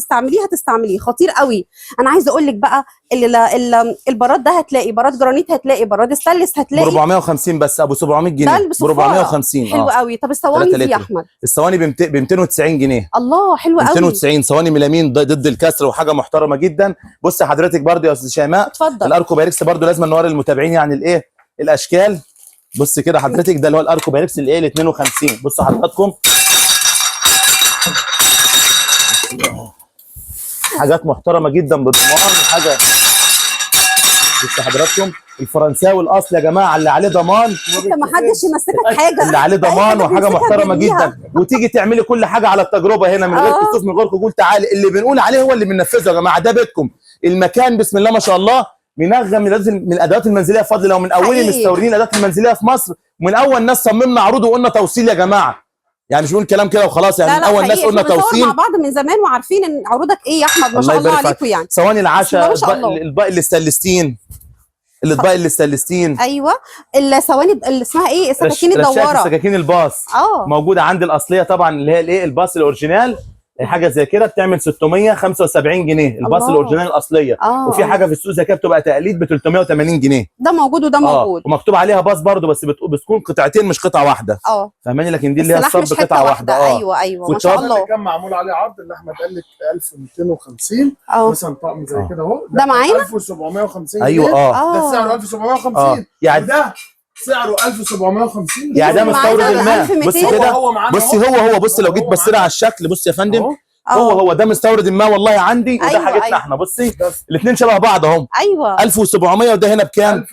هتستعمليه خطير قوي. انا عايزه اقول لك بقى البراد ده هتلاقي براد جرانيت، هتلاقي براد ستانلس، هتلاقي 450 بس ابو 700 جنيه ب 450. حلو قوي. طب الصواني دي يا احمد؟ الصواني ب 290 جنيه. الله حلو قوي. 290 صواني ميلامين ضد الكسر وحاجه محترمه جدا. بص حضرتك برده يا استاذ شيماء اتفضل. الاركو بايركس برده لازم نوري المتابعين يعني الايه الاشكال. بص كده حضرتك ده اللي هو الاركو بايركس الايه ال 52. بص حضراتكم حاجات محترمه جدا بضمان حاجه. بص حضراتكم الفرنساوي الاصل يا جماعه اللي عليه ضمان، ما حدش يمسكك حاجه، اللي عليه ضمان وحاجه محترمه جدا، وتيجي تعملي كل حاجه على التجربه هنا من غير كسوف من غير قبول. تعالي اللي بنقول عليه هو اللي بننفذه يا جماعه. ده بيتكم، المكان بسم الله ما شاء الله منغم من الادوات المنزليه بفضل الله، ومن اول مستوردين الادوات المنزليه في مصر، ومن اول ناس صممنا عروض وقلنا توصيل يا جماعه. يعني مش بنقول كلام كده وخلاص، يعني من اول ناس قلنا توصيل. مع بعض من زمان وعارفين ان عروضك ايه يا احمد ما شاء الله عليكم. يعني صواني العشاء، الاطباق اللي استلستين، الاطباق اللي استلستين. ايوه الصواني اللي اسمها ايه، السكاكين الدواره، السكاكين الباص موجوده عندي الاصليه طبعا اللي هي الايه الباص الاوريجينال. حاجه زي كده بتعمل 675 جنيه الباص الاوريجينال الاصليه. وفي حاجه في السوق زي كده بتبقى تقليد ب 380 جنيه. ده موجود وده موجود، ومكتوب عليها باص برده بس بتكون قطعتين مش قطعه واحده. فاهماني؟ لكن دي اللي هي الصب قطعه واحده. ايوه ما شاء الله. كان معمول عليه عرض اللي احمد قال لك 1250 مثلا طقم زي كده اهو، ده معانا 1750 ايوه ده سعره 1750 يعني ده سعره 1750 يعني ده مستورد الماء. بص كده بصي هو بص لو جيت بصينا على الشكل بص يا فندم هو ده مستورد الماء والله عندي، وده حاجتنا احنا. بصي الاثنين شبه بعض اهم. 1700 وده هنا بكام؟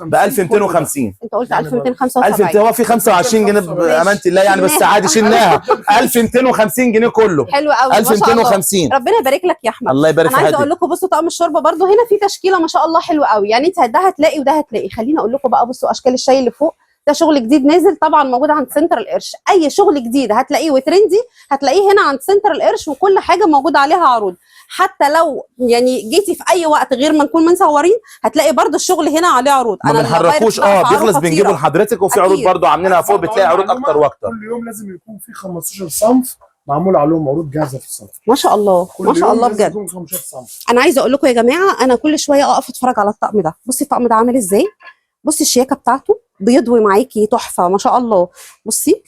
ب 1250. انت قلت 1275. هو في 25 جنيه بامانه الله يعني، بس عادي شلناها 1250 جنيه كله. حلو قوي 1250. ربنا يبارك لك يا احمد. الله يبارك فيك. انا عايزه اقول لكم بصوا طقم الشوربه برده هنا في تشكيله ما شاء الله حلوه قوي. يعني انت ده هتلاقي وده هتلاقي. خليني اقول لكم بقى بصوا اشكال الشاي اللي فوق ده شغل جديد نازل طبعا موجود عند سنتر القرش. اي شغل جديد هتلاقيه وترندي هتلاقيه هنا عند سنتر القرش، وكل حاجه موجود عليها عروض. حتى لو يعني جيتي في اي وقت غير ما نكون مصورين هتلاقي برضو الشغل هنا عليه عروض. ما بنحركوش بيخلص بنجيبه لحضرتك، وفي عروض برضو عاملينها فوق بتلاقي عروض اكتر واكتر. كل يوم لازم يكون في 15 صنف معمول عليهم عروض جاهزه في الصنف. ما شاء الله ما شاء الله بجد. 15 صنف. انا عايزه اقول لكم يا جماعه، انا كل شويه اقف اتفرج على الطقم ده. بصي الطقم ده عامل ازاي، بصي الشياكه بتاعته بيضوي معاكي تحفه ما شاء الله. بصي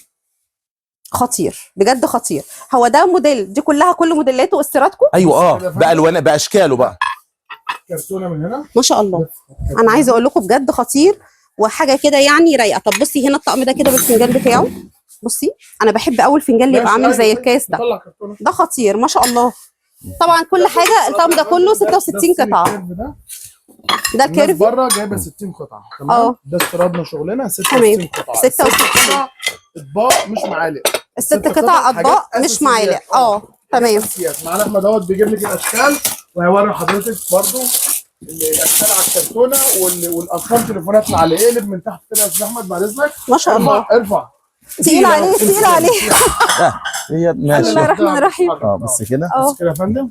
خطير بجد خطير. هو ده موديل، دي كلها كل موديلاته واستيرادكم. ايوه بالوان باشكاله بقى. كرتونه من هنا ما شاء الله. انا عايزه اقول لكم بجد خطير وحاجه كده يعني رايقه. طب بصي هنا الطقم ده كده بالفنجان بتاعه. بصي انا بحب اول فنجان اللي يبقى عامل زي الكاس ده، ده خطير ما شاء الله. طبعا كل حاجه الطقم ده كله 66 قطعه. ده الكيرفي بره جايبه 60 قطعه تمام. ده استيرادنا شغلنا 66 قطعه. 66 اطباق مش معالق. الست قطع اطباق مش معالق. تمام. معانا احمد اهوت بيجيب لك الاشكال وهيوري حضرتك برضو الاشكال على الكرتونه والارقام تليفوناتنا على اقلب من تحت كده يا استاذ احمد بعد اذنك. ما شاء الله. ارفع تقيل عليه تقيل عليه. هي ماشي. بسم الله الرحمن الرحيم. بس كده بس كده يا فندم.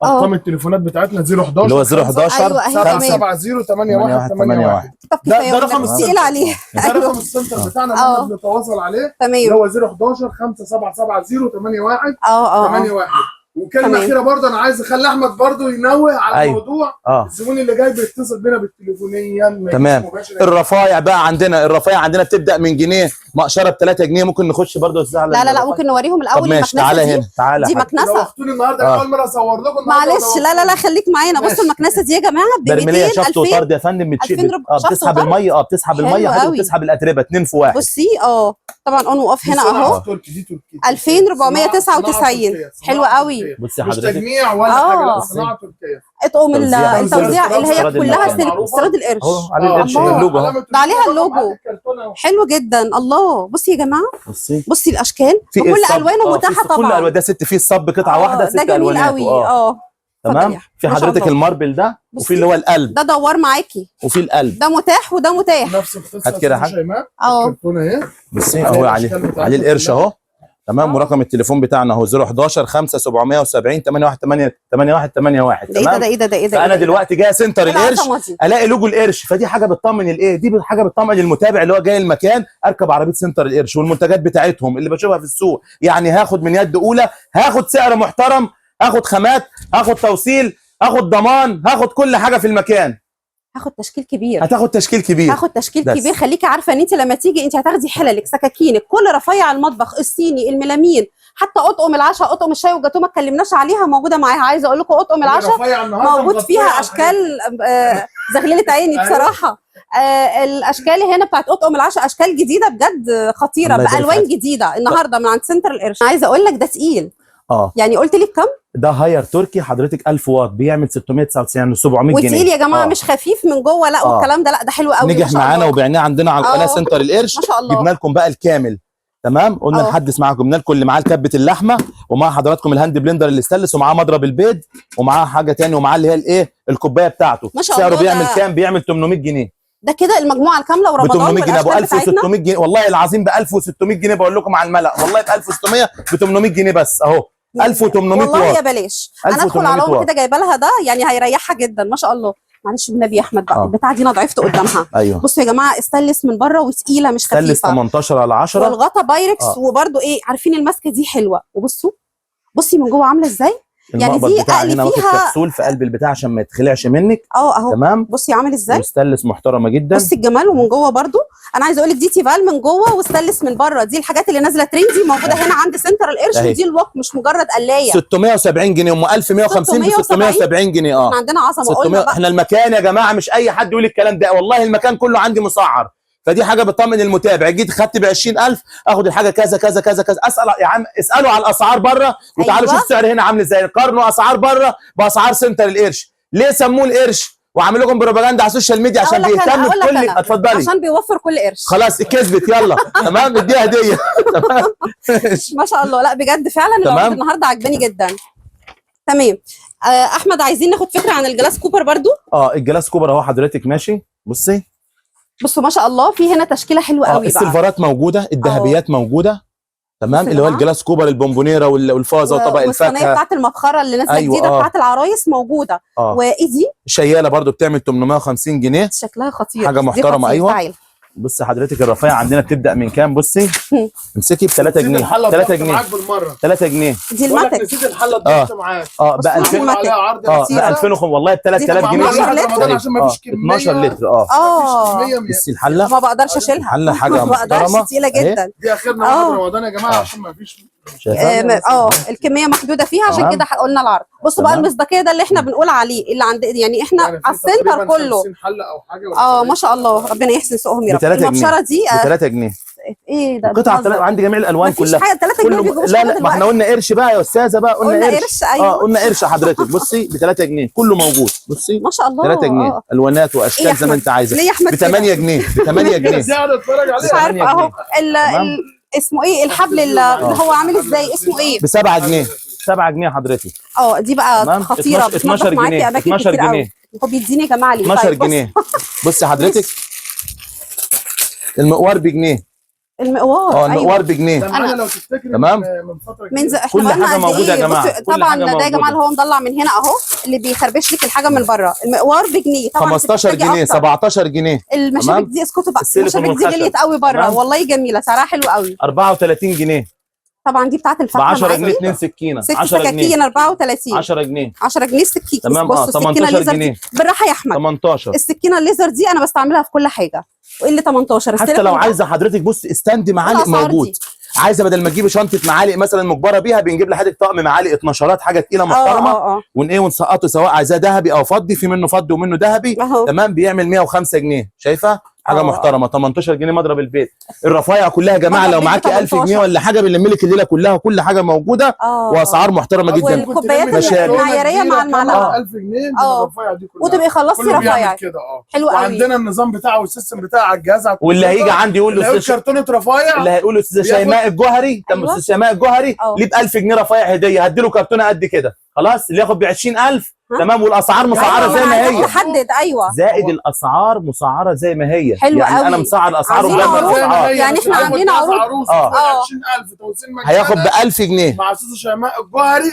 ارقام التليفونات بتاعتنا 011 اللي هو 011 770 8181. طب ده رقم تقيل عليه. ده رقم السنتر بتاعنا اللي بنتواصل عليه تمام، اللي هو 011 5770 8181. وكلمه اخيره برضه انا عايز اخلي احمد برضه ينوه على الموضوع. الزبون اللي جاي بيتصل بينا بالتليفونيا تمام. الرفايع بقى عندنا، الرفايع عندنا بتبدا من جنيه، مقشره ب 3 جنيه. ممكن نخش برضه لا ممكن نوريهم الاول المكنسه. تعالى هنا تعالى. دي مكنسه وقفتوني النهارده اول مره اصور لكم. معلش لا خليك معانا. بصوا المكنسه دي يا جماعه ب 200 شفط وطرد يا فندم. بتسحب الميه بتسحب الميه وبتسحب الاتربه 2 في 1. بصي طبعا اون واوف هنا اهو 2499. حلوه قوي. بصي حضرتك تجميع ولا حاجه صناعه تركيه. اطقم التوزيع اللي هي كلها استيراد القرش. عليه القرش اللوجو ده عليها اللوجو حلو جدا. الله بصي يا جماعه بصي الاشكال كل الوانه متاحه طبعا. كل الوان ده ست فيه الصب قطعه واحده 6 الوان. ده جميل قوي. تمام. في حضرتك الماربل ده وفي اللي هو القلب ده دوار معاكي وفي القلب ده متاح وده متاح. نفس القصه. هات كده يا حاج. الكرتونه اهي بصي اهو عليه القرش اهو. تمام. ورقم التليفون بتاعنا اهو 011 5770 8181. تمام. ده ايه ده فانا دلوقتي جاي سنتر القرش الاقي لوجو القرش، فدي حاجه بتطمن الايه، دي حاجه بتطمن المتابع اللي هو جاي المكان. اركب عربيه سنتر القرش والمنتجات بتاعتهم اللي بشوفها في السوق، يعني هاخد من يد اولى، هاخد سعر محترم، هاخد خامات، هاخد توصيل، هاخد ضمان، هاخد كل حاجه في المكان. هاخد تشكيل كبير. هتاخد تشكيل كبير. هاخد تشكيل كبير. خليكي عارفه ان انت لما تيجي انت هتاخدي حللك، سكاكينك، كل رفايع المطبخ، الصيني، الميلامين، حتى اطقم العشاء، اطقم الشاي والجاتوه ما اتكلمناش عليها موجوده معاها. عايزه اقول لكم اطقم العشاء موجود فيها اشكال زغلله عيني بصراحه. الاشكال هنا بتاعت اطقم العشاء اشكال جديده بجد خطيره بالوان جديده النهارده من عند سنتر القرش. عايزه اقول لك ده تقيل. يعني قلت لي بكام؟ ده هاير تركي حضرتك 1000 واط بيعمل 699 يعني 700 جنيه. وتقيل يا جماعه مش خفيف من جوه لا والكلام ده لا ده حلو قوي. نجح معانا وبعناه عندنا على القناه سنتر القرش. ما شاء الله. جبنا لكم بقى الكامل تمام. قلنا نحدث معاكم. جبنا لكم اللي معاه كبه اللحمه، ومع حضراتكم الهاند بلندر اللي استلس، ومعاه مضرب البيض، ومعاه حاجه ثانيه، ومعاه اللي هي الايه الكوبايه بتاعته. سعره بيعمل كام؟ بيعمل 800 جنيه. ده كده المجموعه الكامله ورمضان 800 جنيه ابو 1600 جنيه والله العظيم ب 1600 جنيه بقول لكم على الملأ والله ب 1600 ب 800 جنيه بس اهو 1800 والله يا بلاش. انا ادخل على امي كده جايبه لها ده يعني هيريحها جدا ما شاء الله. معلش بالنبي يا احمد بقى البتاعه دي انا ضعفت قدامها. ايوه بصوا يا جماعه استلس من بره وتقيله مش خفيفه. استلس 18 على 10 والغطا بايركس. وبرده ايه عارفين الماسكه دي حلوه. وبصوا بصي من جوه عامله ازاي. يعني دي اقل هنا واخد كبسول في قلب البتاع عشان ما يتخلعش منك. اهو تمام. بصي عامل ازاي. مستلس محترمه جدا. بصي الجمال. ومن جوه برده انا عايزه اقول لك دي تيفال من جوه واستلس من بره. دي الحاجات اللي نازله ترندي موجوده هنا عند سنتر القرش. ودي الوك مش مجرد قلايه. 670 جنيه ام 1150 ب 670 جنيه. احنا عندنا عظمه. قلنا احنا المكان يا جماعه مش اي حد يقول الكلام ده والله المكان كله عندي مسعر. فدي حاجه بتطمن المتابع. جيت خدت ب 20000 اخد الحاجه كذا كذا كذا كذا. اسال يا عم اسالوا على الاسعار بره وتعالوا شوفوا السعر هنا عامل ازاي. قارنوا اسعار بره باسعار سنتر القرش. ليه سموه القرش وعامل لكم بروباجندا على السوشيال ميديا؟ عشان بيهتم بكل. اتفضلي. عشان بيوفر كل قرش. خلاص كسبت يلا تمام اديها هديه. تمام ما شاء الله. لا بجد فعلا العروض النهارده عجباني جدا. تمام. احمد عايزين ناخد فكره عن الجلاس كوبر برضو. الجلاس كوبر اهو حضرتك ماشي. بصي بصوا ما شاء الله في هنا تشكيله حلوه قوي بقى. السيلفرات موجوده، الذهبيات موجوده تمام، اللي هو الجلاس كوبر، البونبونيره والفازه وطبق الفاكهه، والصينيه بتاعت المبخره اللي نازله جديده بتاعت العرايس موجوده. وايه دي؟ شياله برضو بتعمل 850 جنيه، شكلها خطير، حاجه محترمه. ايوه بصي حضرتك الرفايع عندنا بتبدا من كام؟ بصي امسكي ب 3 جنيه، 3 جنيه 3 جنيه دي الماتك. نسيت الحله الضغط معاك ب 2000 ب 2000 والله ب 3000 جنيه 12 لتر. بصي الحله ما بقدرش اشيلها، الحله حاجه ما بقدرش، تقيله جدا. دي اخرنا بعد رمضان يا جماعه عشان ما فيش الكميه محدوده فيها، عشان كده قلنا العرض. بصوا بقى المصداقيه ده اللي احنا بنقول عليه، اللي عند يعني احنا على السنتر كله. حله او حاجه ما شاء الله، ربنا يحسن سوقهم يا رب. المبشره دي ب 3 جنيه. ايه ده؟ قطعه عندي جميع الالوان كلها. 3 جنيه لا ما احنا قلنا قرش بقى يا استاذه بقى، قلنا قرش. ايوه قلنا قرش حضرتك. بصي ب 3 جنيه كله موجود. بصي ما شاء الله 3 جنيه الوانات واشكال زي ما انت عايزه. ب 8 جنيه ب 8 جنيه مش عارفه اهو اسمه ايه الحبل اللي هو عامل ازاي، اسمه ايه؟ ب 7 جنيه 7 جنيه حضرتك. دي بقى خطيره. 12 جنيه 12 جنيه هو بيديني يا جماعه ليه 12 جنيه. بصي حضرتك المقوار بجنيه. المقوار المقوار بجنيه. انا لو تفتكري تمام من فتره كل حاجه موجوده يا جماعه. طبعا ده يا جماعه اللي هو مطلع من هنا اهو، اللي بيخربش لك الحاجه من بره. المقوار بجنيه طبعا، 15 جنيه 17 جنيه. المشابك دي اسكتوا بقى، المشابك دي غليت قوي بره والله، جميله سعرها حلو قوي. 34 جنيه طبعا دي بتاعت الفحم. ب 10 جنيه 2 سكينه. 10 جنيه 34 10 جنيه 10 جنيه السكينه. تمام. بصوا السكينه الليزر دي بالراحه يا احمد. 18 السكينه الليزر دي انا بستعملها في كل حاجه. وايه اللي 18 حتى لو عايزه حضرتك بص استند معالق موجود. عايزه بدل ما تجيبي شنطه معالق مثلا مجبره بيها، بنجيب لحضرتك طقم معالق 12 حاجه تقيله محترمه. ونسقطه سواء عايزاه ذهبي او فضي، في منه فضي ومنه ذهبي تمام، بيعمل 105 جنيه. شايفه حاجه محترمه 18 جنيه مضرب البيت. الرفايع كلها يا جماعه لو معاكي 1000 جنيه ولا حاجه بنلم لك الليله كلها، كل حاجه موجوده واسعار محترمه جدا. والكوبايات المعياريه مع المعلقه 1000 جنيه الرفايع دي كلها، وتبقي خلصتي رفايع كده. حلو قوي. وعندنا النظام بتاعه والسيستم بتاع على الجهاز، واللي هيجي عندي يقول له كرتونه رفايع، اللي هيقول له استاذه شيماء الجوهري استاذه شيماء الجوهري ليه ب 1000 جنيه رفايع هديه، هديله كرتونه قد كده خلاص، اللي ياخد ب 20000 تمام. والاسعار مسعره زي ما هي، تحدد زائد الاسعار مسعره زي ما هي. حلو يعني قوي. انا مسعر الاسعار وجنب الاسعار، يعني احنا عاملين عروض 20000 توزيع مجاني هياخد ب 1000 جنيه مع استاذه شيماء الجوهري.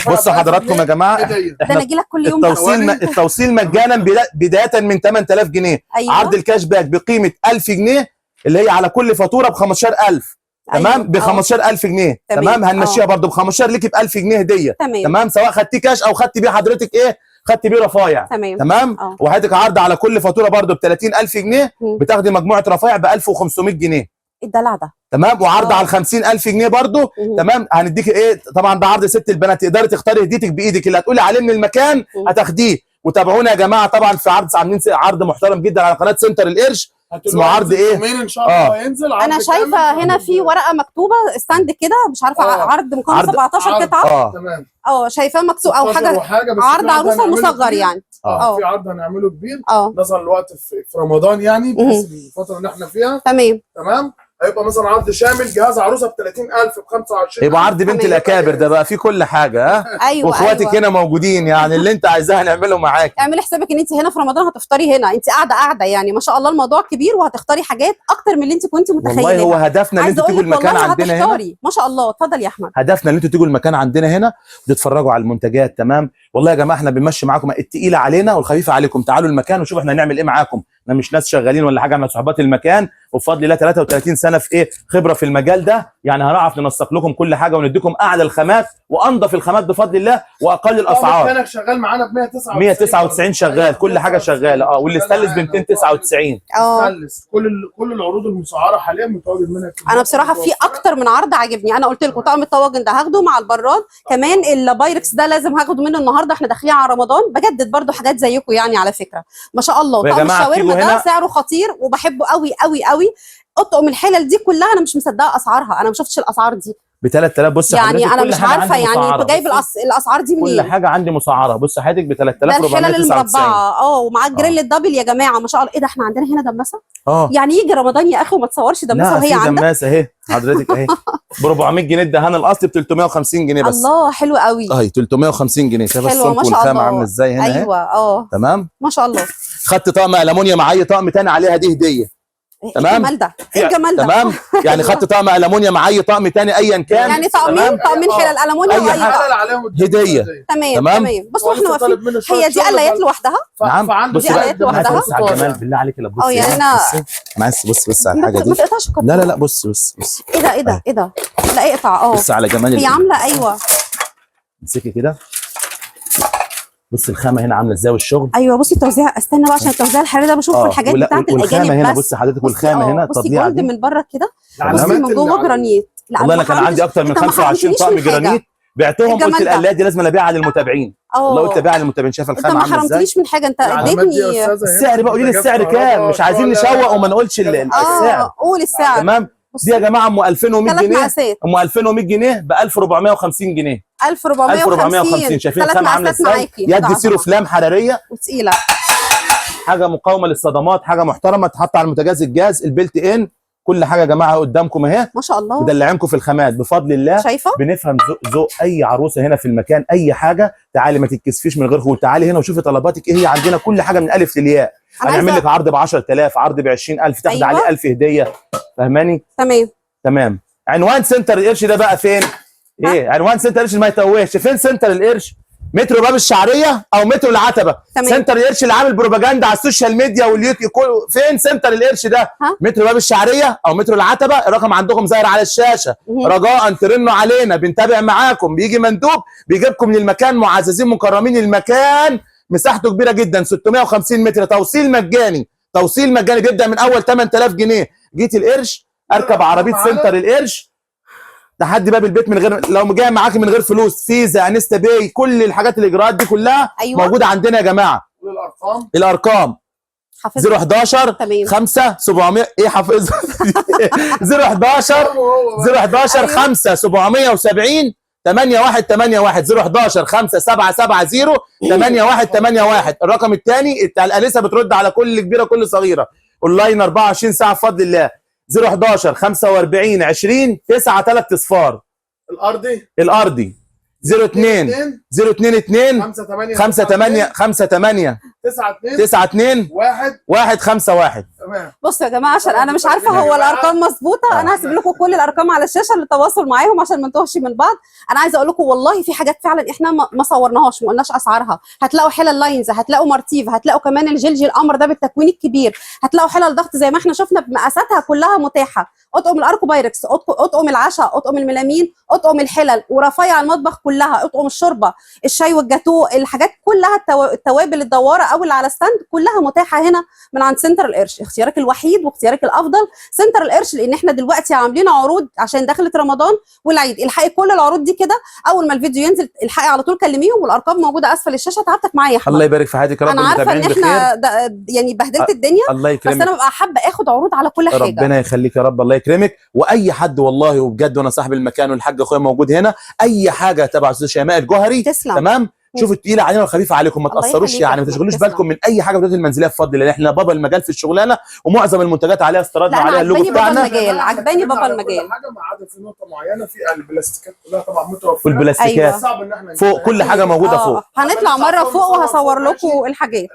بصوا حضراتكم يا جماعه، ده انا اجي لك كل يوم. التوصيل مجانا بدايه من 8000 جنيه. عرض الكاش باك بقيمه 1000 جنيه اللي هي على كل فاتوره ب 15000 تمام، ب 15000 جنيه تمام. هنمشيها برده ب 15 ليكي ب 1000 جنيه هديه تمام، سواء خدتيه كاش او خدتي بيه حضرتك خدتي بيه رفايع تمام. وهديك عرض على كل فاتوره برده ب 30000 جنيه، بتاخدي مجموعه رفايع ب 1500 جنيه. الدلع ده تمام. وعرض على 50000 جنيه برده تمام. هنديكي طبعا ده عرض ست البنات، تقدري تختاري هديتك بايدك، اللي هتقولي عليه من المكان هتاخديه. وتابعونا يا جماعه طبعا في عرض، عاملين عرض محترم جدا على قناه سنتر القرش، اسمه عرض ان شاء الله هينزل. انا شايفه هنا في ورقه مكتوبه استند كده، مش عارفه عرض مكون 17 قطعه تمام. شايفاه مكتوب او حاجه عرض عروسه مصغر يعني. في عرض هنعمله كبير نظرا للوقت في رمضان، يعني بحيث الفتره اللي احنا فيها تمام. هيبقى مثلا عرض شامل جهاز عروسه ب 30000 ب 25، يبقى عرض بنت الاكابر ده بقى فيه كل حاجه. ايوه واخواتك هنا موجودين، يعني اللي انت عايزاه هنعمله معاك. اعملي حسابك ان انت هنا في رمضان هتفطري هنا، انت قاعده يعني ما شاء الله الموضوع كبير، وهتختاري حاجات اكتر من اللي انت كنت متخيله. والله هو هدفنا ان انتوا تيجوا المكان عندنا هنا. ما شاء الله. اتفضل يا احمد. هدفنا ان انتوا تيجوا المكان عندنا هنا وتتفرجوا على المنتجات تمام. والله يا جماعه احنا بنمشي معاكم التقيله علينا والخفيفه عليكم. تعالوا المكان وشوفوا احنا هنعمل ايه معاكم. احنا مش ناس شغالين ولا حاجه، احنا صحبات المكان، وبفضل الله 33 سنه في خبره في المجال ده، يعني هنعرف ننسق لكم كل حاجه ونديكم اعلى الخامات وانضف الخامات بفضل الله واقل الاسعار. كانك شغال معانا ب 199 شغال، كل حاجه شغاله. والاستانلس ب 299. كل العروض المسعره حاليا متواجد منها. انا بصراحه في اكتر من عرض عجبني. انا قلت لكم طقم الطواجن ده هاخده مع البراد، كمان البايركس ده لازم هاخده منه النهارده، احنا داخلين على رمضان. بجدد برده حاجات زيكم يعني على فكره ما شاء الله. طقم الشاورما ده سعره خطير وبحبه قوي قوي قوي. اطقم الحلل دي كلها انا مش مصدقه اسعارها، انا ما شفتش الاسعار دي ب 3000. بص يعني انا مش عارفه يعني انت جايب الاسعار دي منين؟ كل حاجه عندي مسعره. بص حضرتك ب 3499. ده الحلل المربعه ومعاه الجريل الدبل يا جماعه، ما شاء الله. ايه ده، احنا عندنا هنا دماسه؟ يعني يجي رمضان يا اخي وما تصورش دماسه وهي عندك؟ لا دماسه اهي حضرتك اهي ب 400 جنيه. الدهان الاصلي ب 350 جنيه بس. الله حلو قوي. اهي 350 جنيه. شايف السمك والخامه عامله ازاي هنا؟ ايوه تمام ما شاء الله. خدت طقم ألمونيوم معايا، طقم تاني عليها دي هديه. تمام. ايه الجمال ده؟ ايه الجمال ده؟ تمام. يعني خدت طقم ألمونيوم معايا، طقم تاني ايا كان، يعني طقمين حلل ألمونيوم اي حاجه عليهم هديه. تمام. بصوا احنا واقفين. هي دي قلايات لوحدها؟ نعم. دي قلايات لوحدها. بص على الجمال بالله عليك. لا بص يعني انا بص على الحاجه دي. ما تقطعش. لا بص ايه ده لا اقطع. بص على جمال هي عامله ايوه. امسكي كده. بص الخامه هنا عامله ازاي والشغل. ايوه بصي التوزيع. استنى بقى عشان التوزيع الحراري ده بشوف الحاجات بتاعت الاجانب هنا. بص حضرتك والخامه هنا التطبيعه دي من بره كده. بصي من جوه جرانيت. والله انا كان عندي اكتر من 25 طقم جرانيت بعتهم. قلت القلايات دي لازم ابيعها للمتابعين. والله قلت ابيعها للمتابعين. شايف الخامه عامله ازاي؟ انت ما حرمتنيش من حاجه، انت اديتني السعر بقى. قولي لي السعر كام، مش عايزين نشوق وما نقولش السعر. قول السعر. تمام. دي يا جماعه ام 2100 جنيه. ام 2100 جنيه ب 1450 جنيه. 1450. شايفين الخامه عامله ازاي؟ يد سيرو فلام حراريه وتقيله، حاجه مقاومه للصدمات، حاجه محترمه تحط على المتجاز الجاز البلت ان. كل حاجه يا جماعه قدامكم اهي ما شاء الله. مدلعينكم في الخامات بفضل الله. شايفه بنفهم ذوق اي عروسه هنا في المكان. اي حاجه تعالي ما تتكسفيش من غير خوف. تعالي هنا وشوفي طلباتك ايه هي. عندنا كل حاجه من الف للياء. هنعمل لك عرض ب 10000، عرض ب 20000، تاخدي عليه 1000 هديه. فاهماني؟ تمام. عنوان سنتر القرش ده بقى فين؟ ايه عنوان سنتر القرش؟ ما يتوهش. فين سنتر القرش؟ مترو باب الشعريه او مترو العتبه. سنتر القرش اللي عامل بروباجندا على السوشيال ميديا واليوتيوب. فين سنتر القرش ده؟ مترو باب الشعريه او مترو العتبه. الرقم عندكم ظاهر على الشاشه. رجاء ترنوا علينا، بنتابع معاكم. بيجي مندوب بيجيبكم من المكان. معززين مكرمين. المكان مساحته كبيره جدا، 650 متر. توصيل مجاني. بيبدا من اول 8000 جنيه. جيت القرش اركب عربيه سنتر القرش لحد باب البيت من غير، لو جاي معاكي من غير فلوس، فيزا، انستا باي، كل الحاجات الاجراءات دي كلها موجوده عندنا يا جماعه. الارقام 011 5 700 ايه حافظ 011 5 770 8181 011 5 770 8181. الرقم الثاني بتاع الانسه بترد على كل كبيره كل صغيره. اونلاين 24 ساعه بفضل الله. 011 45 20 9 3 صفار. الارضي 02 022 5 8 9 2 1 5 1. تمام. بصوا يا جماعه عشان انا مش عارفه هو الارقام مظبوطه. انا هسيب لكم كل الارقام على الشاشه للتواصل معاهم عشان ما نتوهش من بعض. انا عايزه اقول لكم والله في حاجات فعلا احنا ما صورناهاش، ما قلناش اسعارها. هتلاقوا حلل لاينز، هتلاقوا مرتيف، هتلاقوا كمان الجلجي القمر ده بالتكوين الكبير، هتلاقوا حلل ضغط زي ما احنا شفنا بمقاساتها كلها متاحه. اطقم الاركو بايركس، اطقم العشاء، اطقم الميلامين، اطقم الحلل ورفايع المطبخ كلها، اطقم الشوربه، الشاي والجاتو، الحاجات كلها، التوابل الدواره او اللي على ستاند كلها متاحه هنا من عند سنتر القرش. اختيارك الوحيد واختيارك الافضل سنتر القرش، لان احنا دلوقتي عاملين عروض عشان دخلت رمضان والعيد. الحقي كل العروض دي كده اول ما الفيديو ينزل، الحقي على طول كلميهم والارقام موجوده اسفل الشاشه. تعبتك معايا يا احمد. الله يبارك في حياتك يا رب. انا عارفه ان احنا يعني بهدلت الدنيا. الله يكرمك. بس انا ببقى حابه اخد عروض على كل حاجه. ربنا يخليك يا رب. الله يكرمك. واي حد والله وبجد، وانا صاحب المكان والحاج اخويا موجود هنا، اي حاجه تبع استاذ شيماء الجوهري. تمام. شوفوا التقيله علينا والخفيفه عليكم. ما تاثروش يعني، ما تشغلوش بالكم من اي حاجه بدات المنزليه بفضل الله. احنا بابا المجال في الشغلانه، ومعظم المنتجات عليها استيرادنا عليها اللوجو بتاعنا. عجباني بابا المجال. حاجه ما عدا في نقطه معينه في البلاستيكات كلها طبعا متوفره. والبلاستيكات صعب ان احنا فوق كل حاجه موجوده فوق. هنطلع مره فوق وهصور لكم الحاجات.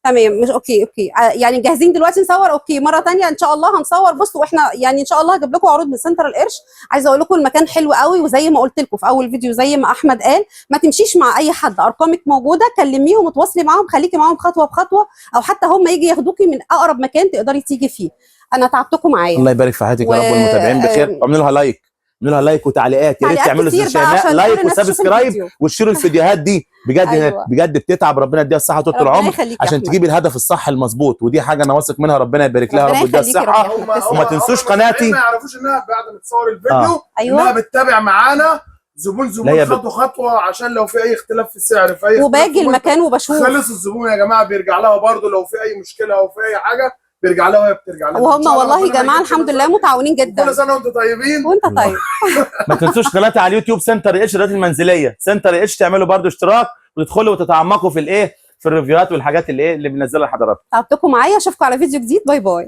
تمام. مش اوكي يعني جاهزين دلوقتي نصور؟ اوكي مره ثانيه ان شاء الله هنصور. بصوا احنا يعني ان شاء الله هجيب لكم عروض من سنتر القرش. عايزه اقول لكم المكان حلو قوي، وزي ما قلت لكم في اول فيديو زي ما احمد قال، ما تمشيش مع اي حد. ارقامك موجوده، كلميهم وتواصلي معاهم، خليكي معاهم خطوه بخطوه، او حتى هم يجي ياخدوكي من اقرب مكان تقدري تيجي فيه. انا تعبتكم معايا. الله يبارك في حياتك يا رب والمتابعين بخير. اعملوا لها لايك، اعملوا لها لايك وتعليقات. يا ريت تعملوا شيماء لايك وسبسكرايب وتشيروا الفيديوهات دي. بجد أيوة. بجد بتتعب. ربنا يديها الصحه طول العمر عشان تجيب الهدف الصح المظبوط، ودي حاجه انا واثق منها. ربنا يبارك لها رب ويديها الصحه. وما تنسوش قناتي. ما يعرفوش انها بعد ما تصور الفيديو انها بتتابع معانا زبون خطوه خطوه، عشان لو في اي اختلاف في السعر، في اي وباجي المكان وبشوف خلص الزبون يا جماعه بيرجع لها برده لو في اي مشكله او في اي حاجه بيرجع لها وهي بترجع لها. وهم والله يا جماعه الحمد لله متعاونين جدا. كل سنه وانتم طيبين. وانت طيب. ما تنسوش قناتي على اليوتيوب سنتر اتش الرياضات المنزليه، سنتر اتش، تعملوا برده اشتراك وتدخلوا وتتعمقوا في الايه، في الريفيوهات والحاجات اللي بننزلها لحضراتكم. تعبتكم معايا، اشوفكم على فيديو جديد، باي باي.